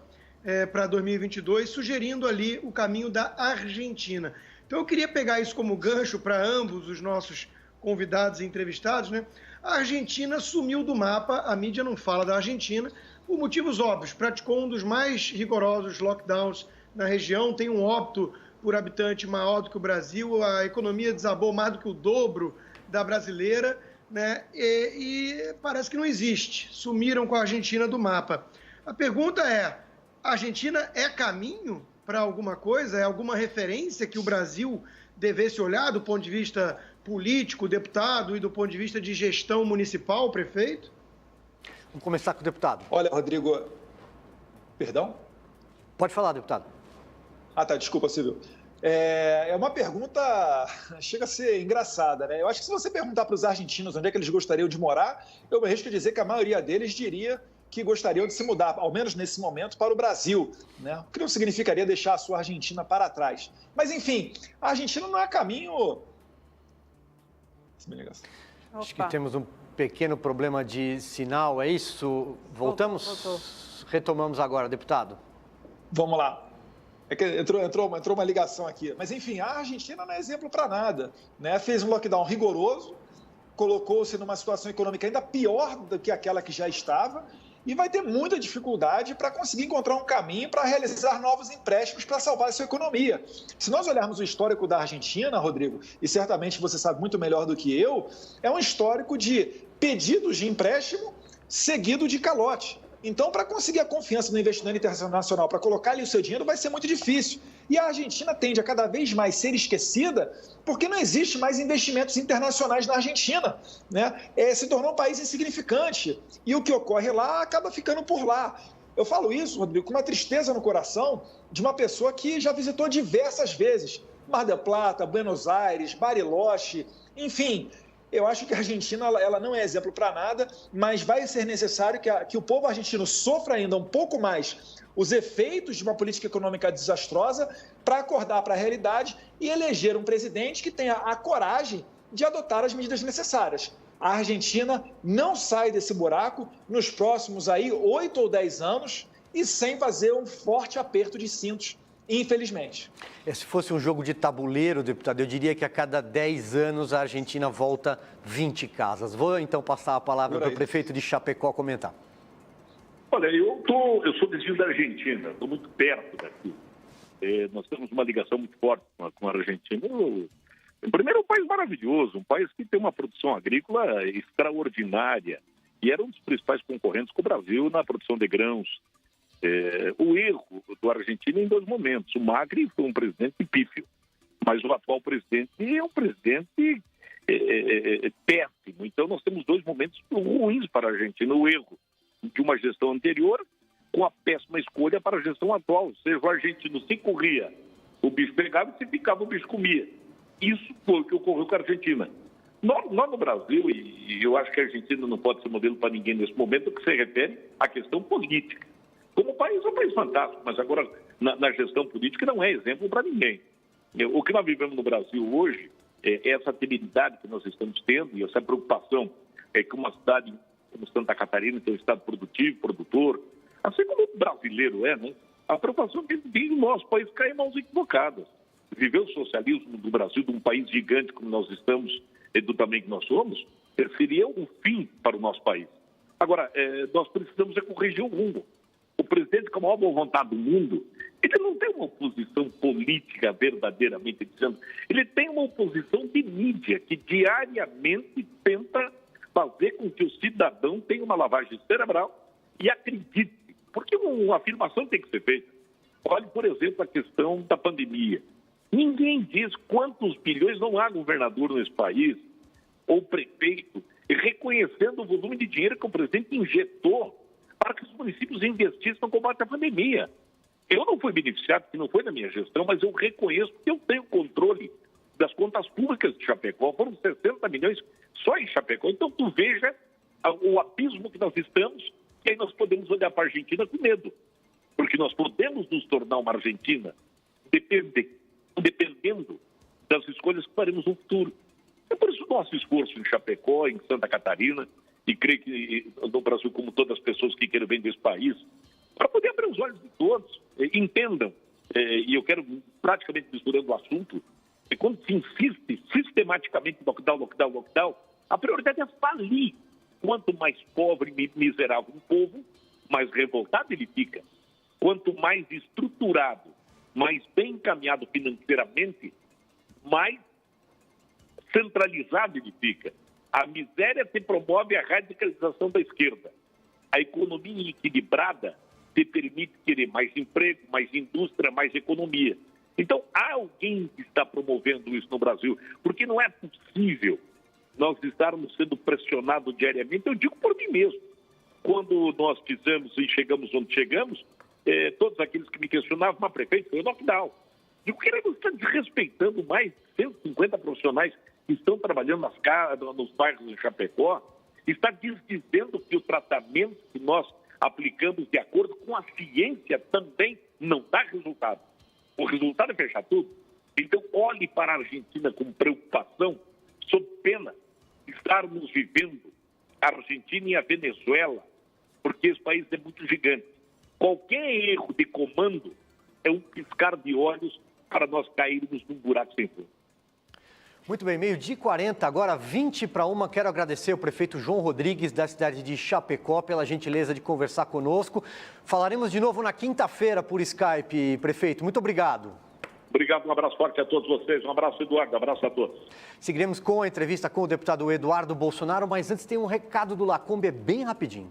para 2022, sugerindo ali o caminho da Argentina. Então eu queria pegar isso como gancho para ambos os nossos convidados e entrevistados, né? A Argentina sumiu do mapa, a mídia não fala da Argentina, por motivos óbvios. Praticou um dos mais rigorosos lockdowns na região, tem um óbito por habitante maior do que o Brasil, a economia desabou mais do que o dobro da brasileira, né? E parece que não existe. Sumiram com a Argentina do mapa. A pergunta é, a Argentina é caminho para alguma coisa? É alguma referência que o Brasil devesse olhar do ponto de vista político, deputado, e do ponto de vista de gestão municipal, prefeito? Vamos começar com o deputado. Olha, Rodrigo... Perdão? Pode falar, deputado. Ah, tá, desculpa, Silvio. É uma pergunta, chega a ser engraçada, né? Eu acho que se você perguntar para os argentinos onde é que eles gostariam de morar, eu me arrisco a dizer que a maioria deles diria que gostariam de se mudar, ao menos nesse momento, para o Brasil, né? O que não significaria deixar a sua Argentina para trás. Mas, enfim, a Argentina não é caminho... Acho que temos um pequeno problema de sinal, é isso? Voltamos? Voltou. Retomamos agora, deputado. Vamos lá. É que entrou uma ligação aqui. Mas, enfim, a Argentina não é exemplo para nada, né? Fez um lockdown rigoroso, colocou-se numa situação econômica ainda pior do que aquela que já estava e vai ter muita dificuldade para conseguir encontrar um caminho para realizar novos empréstimos para salvar a sua economia. Se nós olharmos o histórico da Argentina, Rodrigo, e certamente você sabe muito melhor do que eu, é um histórico de pedidos de empréstimo seguido de calote. Então, para conseguir a confiança do investidor internacional, para colocar ali o seu dinheiro, vai ser muito difícil. E a Argentina tende a cada vez mais ser esquecida porque não existe mais investimentos internacionais na Argentina, né? Se tornou um país insignificante e o que ocorre lá acaba ficando por lá. Eu falo isso, Rodrigo, com uma tristeza no coração de uma pessoa que já visitou diversas vezes Mar del Plata, Buenos Aires, Bariloche, enfim. Eu acho que a Argentina ela não é exemplo para nada, mas vai ser necessário que o povo argentino sofra ainda um pouco mais os efeitos de uma política econômica desastrosa para acordar para a realidade e eleger um presidente que tenha a coragem de adotar as medidas necessárias. A Argentina não sai desse buraco nos próximos 8 ou 10 anos e sem fazer um forte aperto de cintos, infelizmente. Se fosse um jogo de tabuleiro, deputado, eu diria que a cada 10 anos a Argentina volta 20 casas. Vou então passar a palavra para o prefeito de Chapecó comentar. Olha, eu sou vizinho da Argentina, estou muito perto daqui. Nós temos uma ligação muito forte com a Argentina. Primeiro, é um país maravilhoso, um país que tem uma produção agrícola extraordinária e era um dos principais concorrentes com o Brasil na produção de grãos. O erro do Argentina em 2 momentos. O Macri foi um presidente pífio, mas o atual presidente é um presidente péssimo. Então, nós temos 2 momentos ruins para a Argentina. O erro de uma gestão anterior com a péssima escolha para a gestão atual. Ou seja, o argentino se corria, o bicho pegava e se ficava, o bicho comia. Isso foi o que ocorreu com a Argentina. Nós no Brasil, e eu acho que a Argentina não pode ser modelo para ninguém nesse momento, que se refere à questão política. Como país, é um país fantástico, mas agora na gestão política não é exemplo para ninguém. O que nós vivemos no Brasil hoje é essa temeridade que nós estamos tendo e essa preocupação que uma cidade como Santa Catarina tem um estado produtivo, produtor, assim como o brasileiro né? A preocupação que tem no nosso país cai em mãos equivocadas. Viver o socialismo do Brasil, de um país gigante como nós estamos, e do tamanho que nós somos, seria um fim para o nosso país. Agora, nós precisamos corrigir o rumo. O presidente, com a maior boa vontade do mundo, ele não tem uma oposição política verdadeiramente dizendo, ele tem uma oposição de mídia que diariamente tenta fazer com que o cidadão tenha uma lavagem cerebral e acredite, porque uma afirmação tem que ser feita. Olhe, por exemplo, a questão da pandemia. Ninguém diz quantos bilhões não há governador nesse país, ou prefeito, reconhecendo o volume de dinheiro que o presidente injetou para que os municípios investissem no combate à pandemia. Eu não fui beneficiado, porque não foi na minha gestão, mas eu reconheço que eu tenho controle das contas públicas de Chapecó. Foram 60 milhões só em Chapecó. Então, tu veja o abismo que nós estamos, e aí nós podemos olhar para a Argentina com medo, porque nós podemos nos tornar uma Argentina dependendo das escolhas que faremos no futuro. É por isso o nosso esforço em Chapecó, em Santa Catarina, e creio que no Brasil, como todas as pessoas que querem vender esse país, para poder abrir os olhos de todos, entendam, e eu quero praticamente misturando o assunto, que quando se insiste sistematicamente em lockdown, a prioridade é falir. Quanto mais pobre e miserável um povo, mais revoltado ele fica. Quanto mais estruturado, mais bem encaminhado financeiramente, mais centralizado ele fica. A miséria se promove a radicalização da esquerda. A economia equilibrada te permite querer mais emprego, mais indústria, mais economia. Então, há alguém que está promovendo isso no Brasil, porque não é possível nós estarmos sendo pressionados diariamente. Eu digo por mim mesmo. Quando nós fizemos e chegamos onde chegamos, todos aqueles que me questionavam, mas prefeito, foi o lockdown. Digo, queremos estar desrespeitando mais de 150 profissionais que estão trabalhando nos bairros de Chapecó, está dizendo que o tratamento que nós aplicamos de acordo com a ciência também não dá resultado. O resultado é fechar tudo. Então, olhe para a Argentina com preocupação, sob pena de estarmos vivendo a Argentina e a Venezuela, porque esse país é muito gigante. Qualquer erro de comando é um piscar de olhos para nós cairmos num buraco sem fundo. Muito bem, 12h40, agora 12h40. Quero agradecer ao prefeito João Rodrigues, da cidade de Chapecó, pela gentileza de conversar conosco. Falaremos de novo na quinta-feira por Skype, prefeito. Muito obrigado. Obrigado, um abraço forte a todos vocês. Um abraço, Eduardo. Um abraço a todos. Seguiremos com a entrevista com o deputado Eduardo Bolsonaro, mas antes tem um recado do Lacombe, bem rapidinho.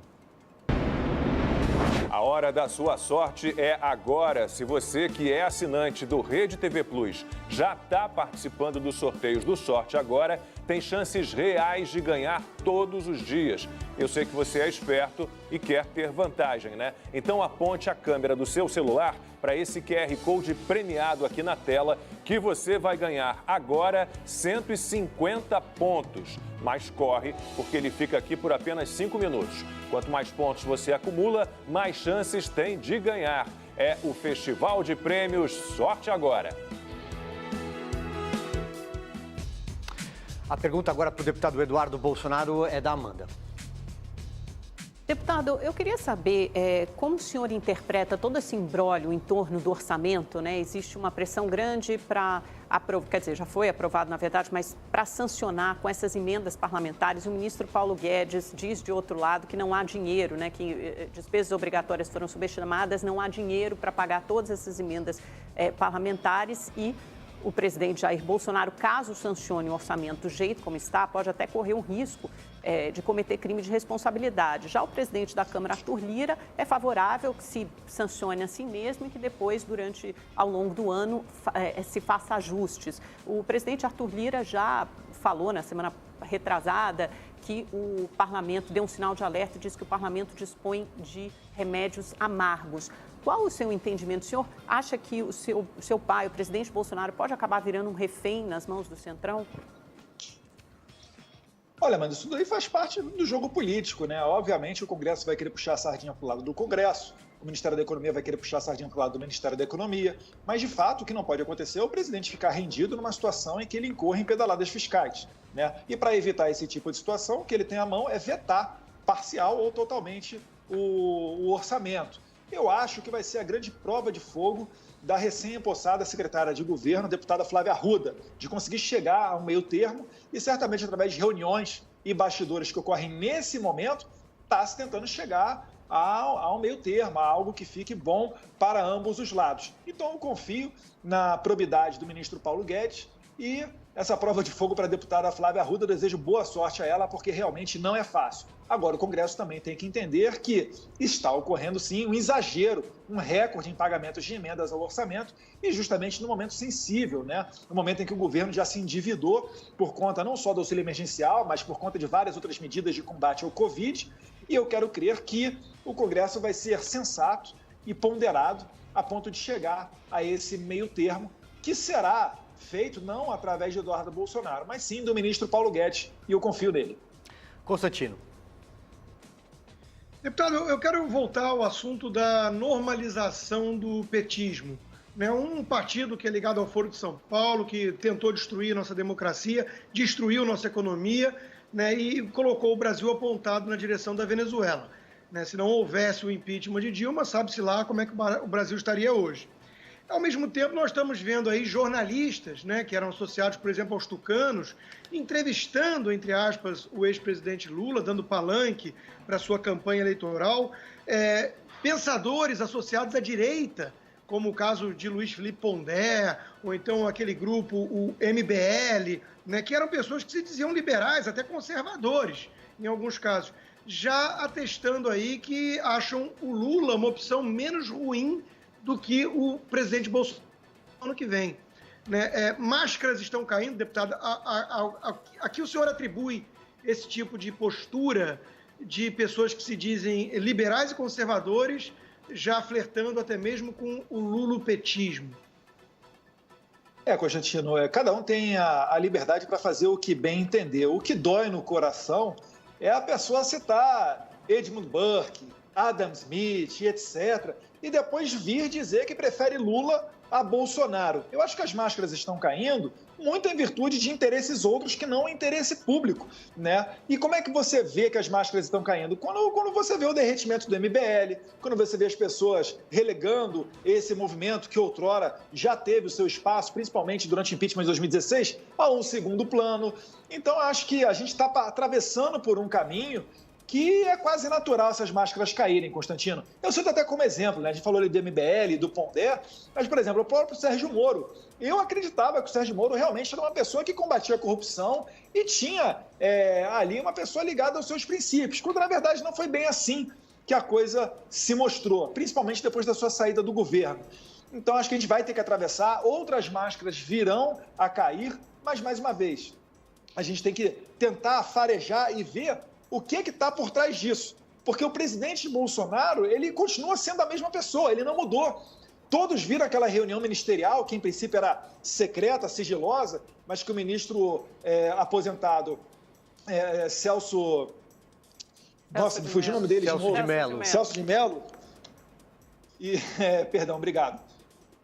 A hora da sua sorte é agora. Se você que é assinante do Rede TV Plus já está participando dos sorteios do Sorte Agora, tem chances reais de ganhar todos os dias. Eu sei que você é esperto, e quer ter vantagem, né? Então aponte a câmera do seu celular para esse QR Code premiado aqui na tela, que você vai ganhar agora 150 pontos. Mas corre, porque ele fica aqui por apenas 5 minutos. Quanto mais pontos você acumula, mais chances tem de ganhar. É o Festival de Prêmios Sorte Agora. A pergunta agora para o deputado Eduardo Bolsonaro é da Amanda. Deputado, eu queria saber como o senhor interpreta todo esse imbróglio em torno do orçamento, né? Existe uma pressão grande para aprovar, quer dizer, já foi aprovado, na verdade, mas para sancionar com essas emendas parlamentares. O ministro Paulo Guedes diz, de outro lado, que não há dinheiro, né? Que despesas obrigatórias foram subestimadas, não há dinheiro para pagar todas essas emendas parlamentares e o presidente Jair Bolsonaro, caso sancione o orçamento do jeito como está, pode até correr um risco de cometer crime de responsabilidade. Já o presidente da Câmara, Arthur Lira, é favorável que se sancione assim mesmo e que depois, ao longo do ano, se faça ajustes. O presidente Arthur Lira já falou na semana retrasada que o parlamento deu um sinal de alerta e disse que o parlamento dispõe de remédios amargos. Qual o seu entendimento? O senhor acha que o seu pai, o presidente Bolsonaro, pode acabar virando um refém nas mãos do Centrão? Olha, mas isso daí faz parte do jogo político, né? Obviamente o Congresso vai querer puxar a sardinha para o lado do Congresso, o Ministério da Economia vai querer puxar a sardinha para o lado do Ministério da Economia, mas de fato o que não pode acontecer é o presidente ficar rendido numa situação em que ele incorre em pedaladas fiscais, né? E para evitar esse tipo de situação, o que ele tem à mão é vetar parcial ou totalmente o orçamento. Eu acho que vai ser a grande prova de fogo da recém-empossada secretária de governo, a deputada Flávia Arruda, de conseguir chegar a um meio termo e certamente através de reuniões e bastidores que ocorrem nesse momento, está se tentando chegar a um meio termo, a algo que fique bom para ambos os lados. Então eu confio na probidade do ministro Paulo Guedes e essa prova de fogo para a deputada Flávia Arruda, eu desejo boa sorte a ela, porque realmente não é fácil. Agora, o Congresso também tem que entender que está ocorrendo, sim, um exagero, um recorde em pagamentos de emendas ao orçamento e justamente no momento sensível, né? No momento em que o governo já se endividou por conta não só do auxílio emergencial, mas por conta de várias outras medidas de combate ao Covid. E eu quero crer que o Congresso vai ser sensato e ponderado a ponto de chegar a esse meio termo, que será feito não através de Eduardo Bolsonaro, mas sim do ministro Paulo Guedes, e eu confio nele. Constantino. Deputado, eu quero voltar ao assunto da normalização do petismo. Um partido que é ligado ao Foro de São Paulo, que tentou destruir nossa democracia, destruiu nossa economia, e colocou o Brasil apontado na direção da Venezuela. Se não houvesse o impeachment de Dilma, sabe-se lá como é que o Brasil estaria hoje. Ao mesmo tempo, nós estamos vendo aí jornalistas, que eram associados, por exemplo, aos tucanos, entrevistando, entre aspas, o ex-presidente Lula, dando palanque para sua campanha eleitoral, pensadores associados à direita, como o caso de Luiz Felipe Pondé, ou então aquele grupo, o MBL, que eram pessoas que se diziam liberais, até conservadores, em alguns casos, já atestando aí que acham o Lula uma opção menos ruim do que o presidente Bolsonaro no ano que vem. Máscaras estão caindo, deputado. A que o senhor atribui esse tipo de postura de pessoas que se dizem liberais e conservadores, já flertando até mesmo com o lulopetismo? Constantino, cada um tem a liberdade para fazer o que bem entender. O que dói no coração é a pessoa citar Edmund Burke, Adam Smith, etc., e depois vir dizer que prefere Lula a Bolsonaro. Eu acho que as máscaras estão caindo muito em virtude de interesses outros que não interesse público, E como é que você vê que as máscaras estão caindo? Quando você vê o derretimento do MBL, quando você vê as pessoas relegando esse movimento que outrora já teve o seu espaço, principalmente durante o impeachment de 2016, a um segundo plano. Então, acho que a gente está atravessando por um caminho que é quase natural essas máscaras caírem, Constantino. Eu cito até como exemplo, A gente falou ali do MBL, do Pondé, mas, por exemplo, o próprio Sérgio Moro. Eu acreditava que o Sérgio Moro realmente era uma pessoa que combatia a corrupção e tinha ali uma pessoa ligada aos seus princípios, quando, na verdade, não foi bem assim que a coisa se mostrou, principalmente depois da sua saída do governo. Então, acho que a gente vai ter que atravessar, outras máscaras virão a cair, mas, mais uma vez, a gente tem que tentar farejar e ver o que está por trás disso. porque o presidente Bolsonaro, ele continua sendo a mesma pessoa, ele não mudou. Todos viram aquela reunião ministerial, que em princípio era secreta, sigilosa, mas que o ministro aposentado Celso... Nossa, me fugiu o nome dele de novo. Celso de Mello. Perdão, obrigado.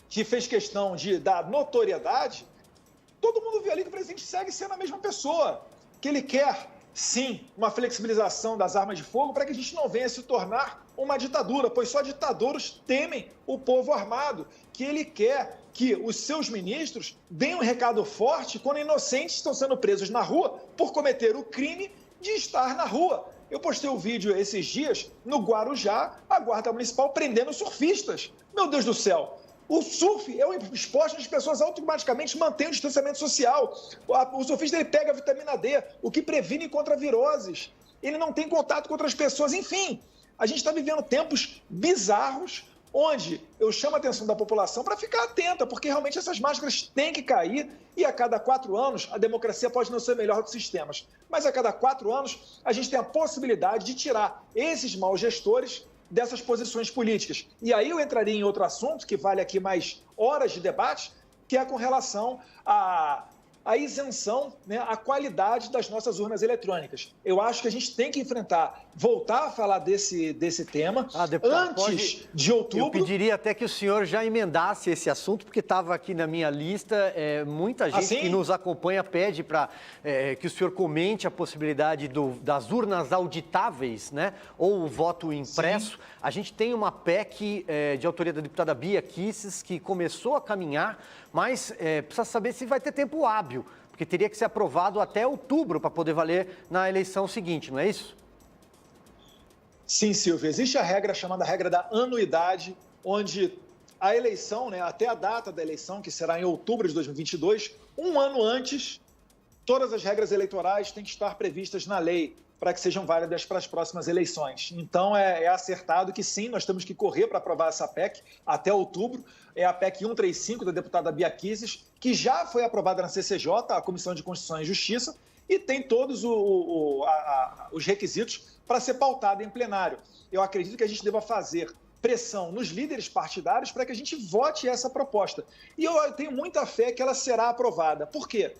Que fez questão de dar notoriedade. Todo mundo viu ali que o presidente segue sendo a mesma pessoa. Que ele quer, sim, uma flexibilização das armas de fogo para que a gente não venha se tornar uma ditadura, pois só ditadores temem o povo armado, que ele quer que os seus ministros deem um recado forte quando inocentes estão sendo presos na rua por cometer o crime de estar na rua. Eu postei um vídeo esses dias no Guarujá, a Guarda Municipal prendendo surfistas. Meu Deus do céu! O surf é um esporte onde as pessoas automaticamente mantêm o distanciamento social. O surfista ele pega a vitamina D, o que previne contra viroses. Ele não tem contato com outras pessoas. Enfim, a gente está vivendo tempos bizarros onde eu chamo a atenção da população para ficar atenta, porque realmente essas máscaras têm que cair e a cada 4 anos a democracia pode não ser melhor dos sistemas, mas a cada 4 anos a gente tem a possibilidade de tirar esses maus gestores dessas posições políticas. E aí eu entraria em outro assunto, que vale aqui mais horas de debate, que é com relação à isenção, né, à qualidade das nossas urnas eletrônicas. Eu acho que a gente tem que enfrentar, voltar a falar desse tema antes de outubro. Eu pediria até que o senhor já emendasse esse assunto, porque estava aqui na minha lista. Muita gente que nos acompanha pede para que o senhor comente a possibilidade das urnas auditáveis, né, ou o voto impresso. Sim. A gente tem uma PEC de autoria da deputada Bia Kicis que começou a caminhar, mas precisa saber se vai ter tempo hábil, porque teria que ser aprovado até outubro para poder valer na eleição seguinte, não é isso? Sim, Silvio. Existe a regra chamada regra da anuidade, onde a eleição, né, até a data da eleição, que será em outubro de 2022, um ano antes, todas as regras eleitorais têm que estar previstas na lei para que sejam válidas para as próximas eleições. Então, é acertado que sim, nós temos que correr para aprovar essa PEC até outubro. É a PEC 135 da deputada Bia Kicis, que já foi aprovada na CCJ, a Comissão de Constituição e Justiça, e tem todos os requisitos para ser pautada em plenário. Eu acredito que a gente deva fazer pressão nos líderes partidários para que a gente vote essa proposta. E eu tenho muita fé que ela será aprovada. Por quê?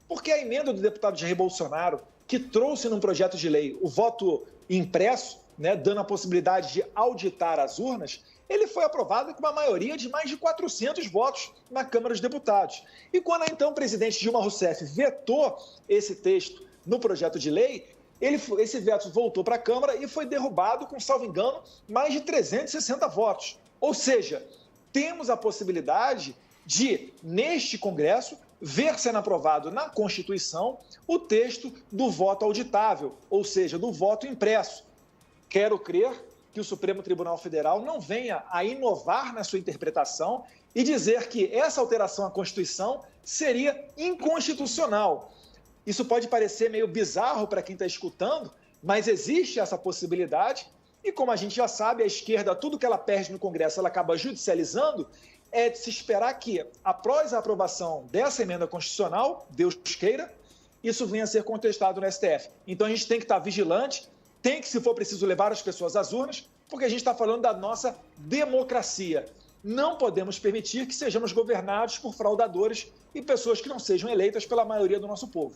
Porque a emenda do deputado Jair Bolsonaro, que trouxe num projeto de lei o voto impresso, né, dando a possibilidade de auditar as urnas, ele foi aprovado com uma maioria de mais de 400 votos na Câmara dos Deputados. E quando então o presidente Dilma Rousseff vetou esse texto no projeto de lei, esse veto voltou para a Câmara e foi derrubado com, salvo engano, mais de 360 votos. Ou seja, temos a possibilidade de, neste Congresso, ver sendo aprovado na Constituição o texto do voto auditável, ou seja, do voto impresso. Quero crer que o Supremo Tribunal Federal não venha a inovar na sua interpretação e dizer que essa alteração à Constituição seria inconstitucional. Isso pode parecer meio bizarro para quem está escutando, mas existe essa possibilidade e, como a gente já sabe, a esquerda, tudo que ela perde no Congresso, ela acaba judicializando. É de se esperar que, após a aprovação dessa emenda constitucional, Deus queira, isso venha a ser contestado no STF. Então a gente tem que estar vigilante, tem que, se for preciso, levar as pessoas às urnas, porque a gente está falando da nossa democracia. Não podemos permitir que sejamos governados por fraudadores e pessoas que não sejam eleitas pela maioria do nosso povo.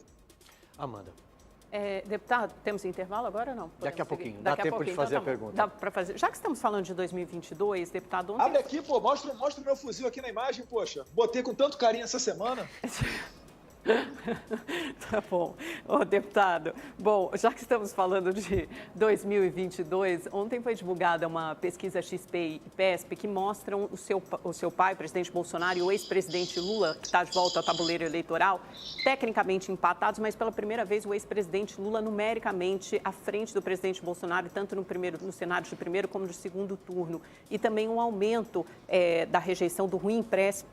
Amanda. Deputado, temos intervalo agora ou não? Daqui a pouquinho. Dá tempo de fazer a pergunta. Dá para fazer. Já que estamos falando de 2022, deputado... Ontem... Abre aqui, pô, mostra o meu fuzil aqui na imagem, poxa. Botei com tanto carinho essa semana. Tá bom. Ô, deputado, bom, já que estamos falando de 2022, ontem foi divulgada uma pesquisa XP e PESP que mostram o seu pai, o presidente Bolsonaro, e o ex-presidente Lula, que está de volta ao tabuleiro eleitoral, tecnicamente empatados, mas pela primeira vez o ex-presidente Lula numericamente à frente do presidente Bolsonaro, tanto no cenário de primeiro como de segundo turno. E também um aumento da rejeição do ruim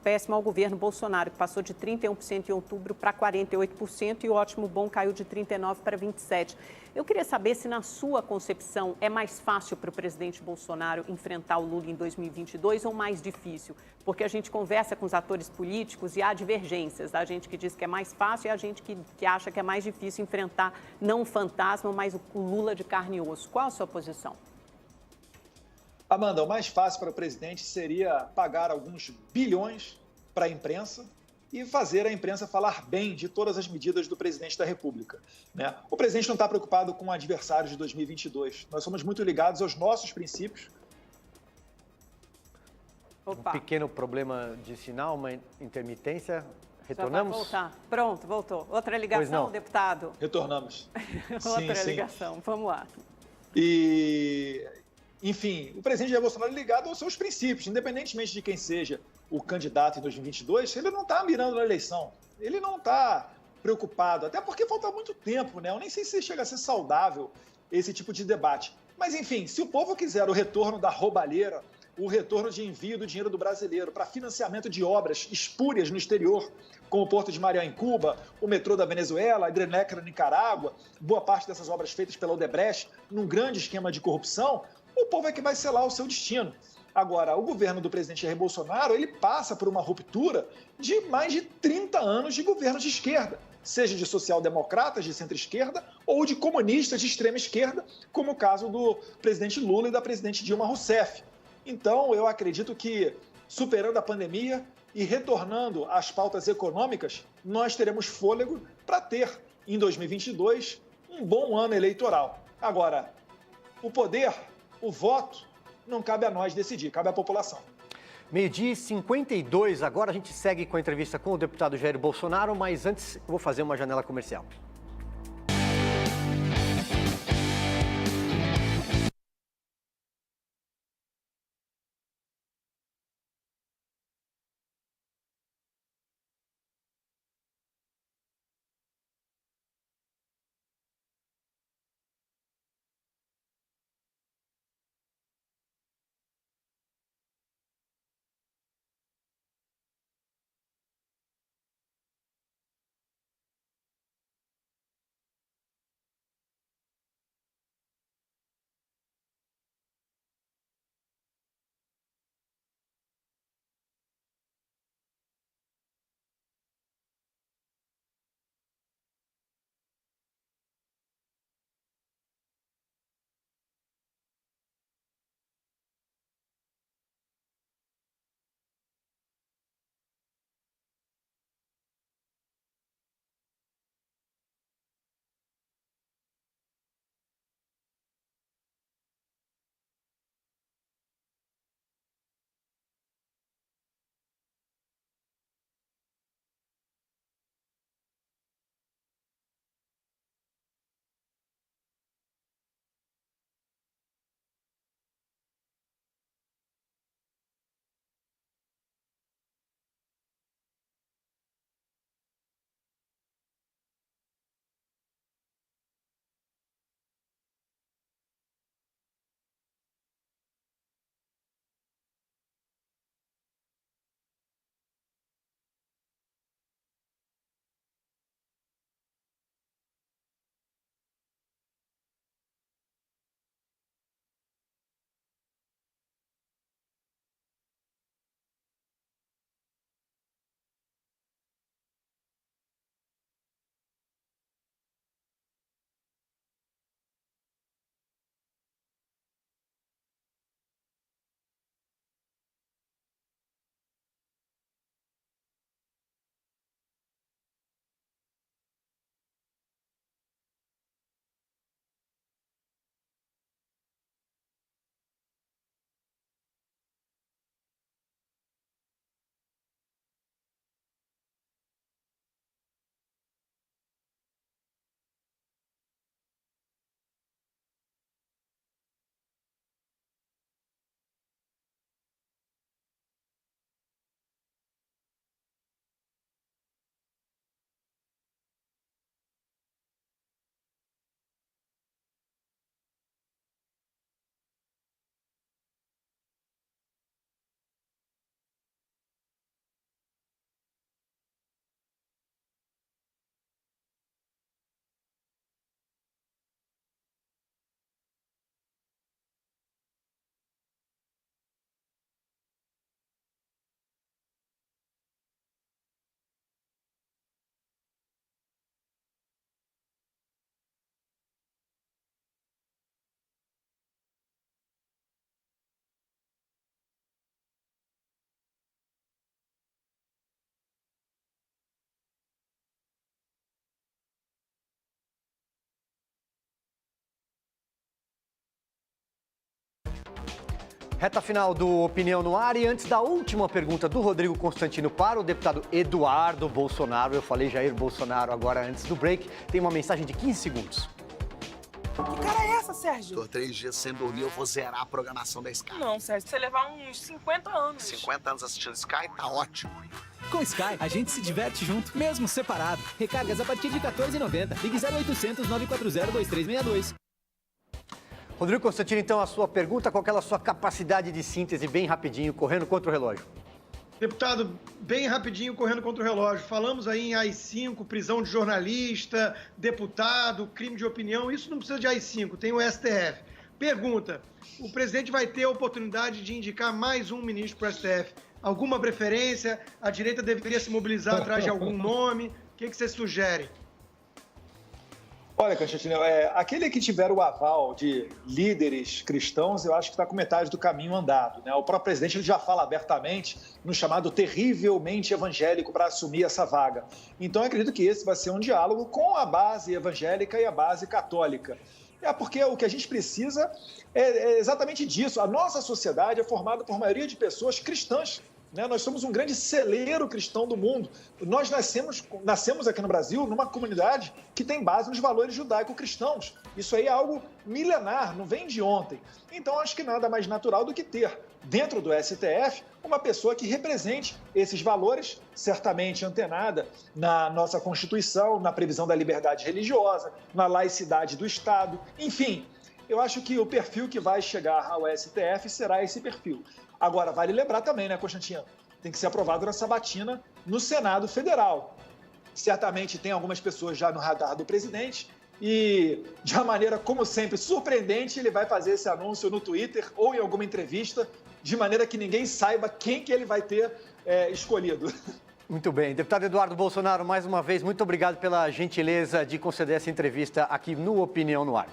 péssimo ao governo Bolsonaro, que passou de 31% em outubro para 48% e o ótimo bom caiu de 39% para 27%. Eu queria saber se, na sua concepção, é mais fácil para o presidente Bolsonaro enfrentar o Lula em 2022 ou mais difícil? Porque a gente conversa com os atores políticos e há divergências. Há gente que diz que é mais fácil e há gente que acha que é mais difícil enfrentar não o fantasma, mas o Lula de carne e osso. Qual a sua posição? Amanda, o mais fácil para o presidente seria pagar alguns bilhões para a imprensa e fazer a imprensa falar bem de todas as medidas do presidente da República, né? O presidente não está preocupado com adversários de 2022. Nós somos muito ligados aos nossos princípios. Opa. Um pequeno problema de sinal, uma intermitência. Retornamos? Já vai voltar. Pronto, voltou. Outra ligação, deputado? Retornamos. Outra ligação, vamos lá. Enfim, o presidente Jair Bolsonaro é ligado aos seus princípios, independentemente de quem seja o candidato em 2022, ele não está mirando na eleição, ele não está preocupado, até porque falta muito tempo, né? Eu nem sei se chega a ser saudável esse tipo de debate. Mas, enfim, se o povo quiser o retorno da roubalheira, o retorno de envio do dinheiro do brasileiro para financiamento de obras espúrias no exterior, como o Porto de Mariel em Cuba, o metrô da Venezuela, a hidrelétrica na Nicarágua, boa parte dessas obras feitas pela Odebrecht, num grande esquema de corrupção, o povo é que vai selar o seu destino. Agora, o governo do presidente Jair Bolsonaro, ele passa por uma ruptura de mais de 30 anos de governo de esquerda, seja de social-democratas de centro-esquerda ou de comunistas de extrema-esquerda, como o caso do presidente Lula e da presidente Dilma Rousseff. Então, eu acredito que, superando a pandemia e retornando às pautas econômicas, nós teremos fôlego para ter, em 2022, um bom ano eleitoral. Agora, o poder, o voto, não cabe a nós decidir, cabe à população. 12h52, agora a gente segue com a entrevista com o deputado Jair Bolsonaro, mas antes eu vou fazer uma janela comercial. Reta final do Opinião no Ar e antes da última pergunta do Rodrigo Constantino para o deputado Eduardo Bolsonaro, eu falei Jair Bolsonaro agora antes do break, tem uma mensagem de 15 segundos. Que cara é essa, Sérgio? Tô 3 dias sem dormir, eu vou zerar a programação da Sky. Não, Sérgio, você levar uns 50 anos. 50 anos assistindo Sky, tá ótimo. Com Sky, a gente se diverte junto, mesmo separado. Recargas a partir de R$ 14,90. Ligue 0800 940 2362. Rodrigo Constantino, então, a sua pergunta, qual é a sua capacidade de síntese, bem rapidinho, correndo contra o relógio? Deputado, bem rapidinho, correndo contra o relógio. Falamos aí em AI-5, prisão de jornalista, deputado, crime de opinião. Isso não precisa de AI-5, tem o STF. Pergunta, o presidente vai ter a oportunidade de indicar mais um ministro para o STF. Alguma preferência? A direita deveria se mobilizar atrás de algum nome? O que você sugere? Olha, Constantino, aquele que tiver o aval de líderes cristãos, eu acho que está com metade do caminho andado, né? O próprio presidente ele já fala abertamente no chamado terrivelmente evangélico para assumir essa vaga. Então, eu acredito que esse vai ser um diálogo com a base evangélica e a base católica. É porque o que a gente precisa é exatamente disso. A nossa sociedade é formada por maioria de pessoas cristãs. Nós somos um grande celeiro cristão do mundo. Nós nascemos aqui no Brasil numa comunidade que tem base nos valores judaico-cristãos. Isso aí é algo milenar, não vem de ontem. Então, acho que nada mais natural do que ter, dentro do STF, uma pessoa que represente esses valores, certamente antenada na nossa Constituição, na previsão da liberdade religiosa, na laicidade do Estado, enfim. Eu acho que o perfil que vai chegar ao STF será esse perfil. Agora, vale lembrar também, né, Constantino? Tem que ser aprovado na sabatina no Senado Federal. Certamente tem algumas pessoas já no radar do presidente e, de uma maneira, como sempre, surpreendente, ele vai fazer esse anúncio no Twitter ou em alguma entrevista, de maneira que ninguém saiba quem que ele vai ter escolhido. Muito bem. Deputado Eduardo Bolsonaro, mais uma vez, muito obrigado pela gentileza de conceder essa entrevista aqui no Opinião no Ar.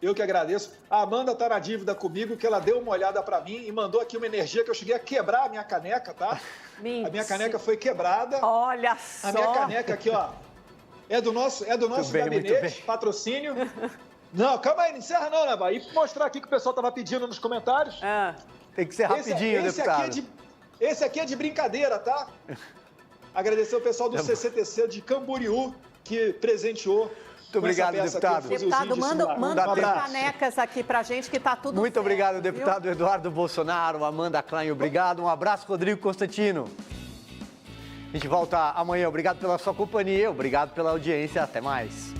Eu que agradeço. A Amanda está na dívida comigo, que ela deu uma olhada para mim e mandou aqui uma energia que eu cheguei a quebrar a minha caneca, tá? Mentira. A minha caneca foi quebrada. Olha só. A minha caneca aqui, ó, é do nosso gabinete, patrocínio. Não, calma aí, não encerra não, né, vai? E mostrar aqui que o pessoal estava pedindo nos comentários. Tem que ser rapidinho, deputado. Esse aqui é de brincadeira, tá? Agradecer o pessoal do CCTC de Camboriú, que presenteou. Muito obrigado, deputado. Deputado, manda as canecas aqui pra gente que tá tudo Muito certo, obrigado, deputado viu? Eduardo Bolsonaro, Amanda Klein, obrigado. Um abraço, Rodrigo Constantino. A gente volta amanhã. Obrigado pela sua companhia, obrigado pela audiência. Até mais.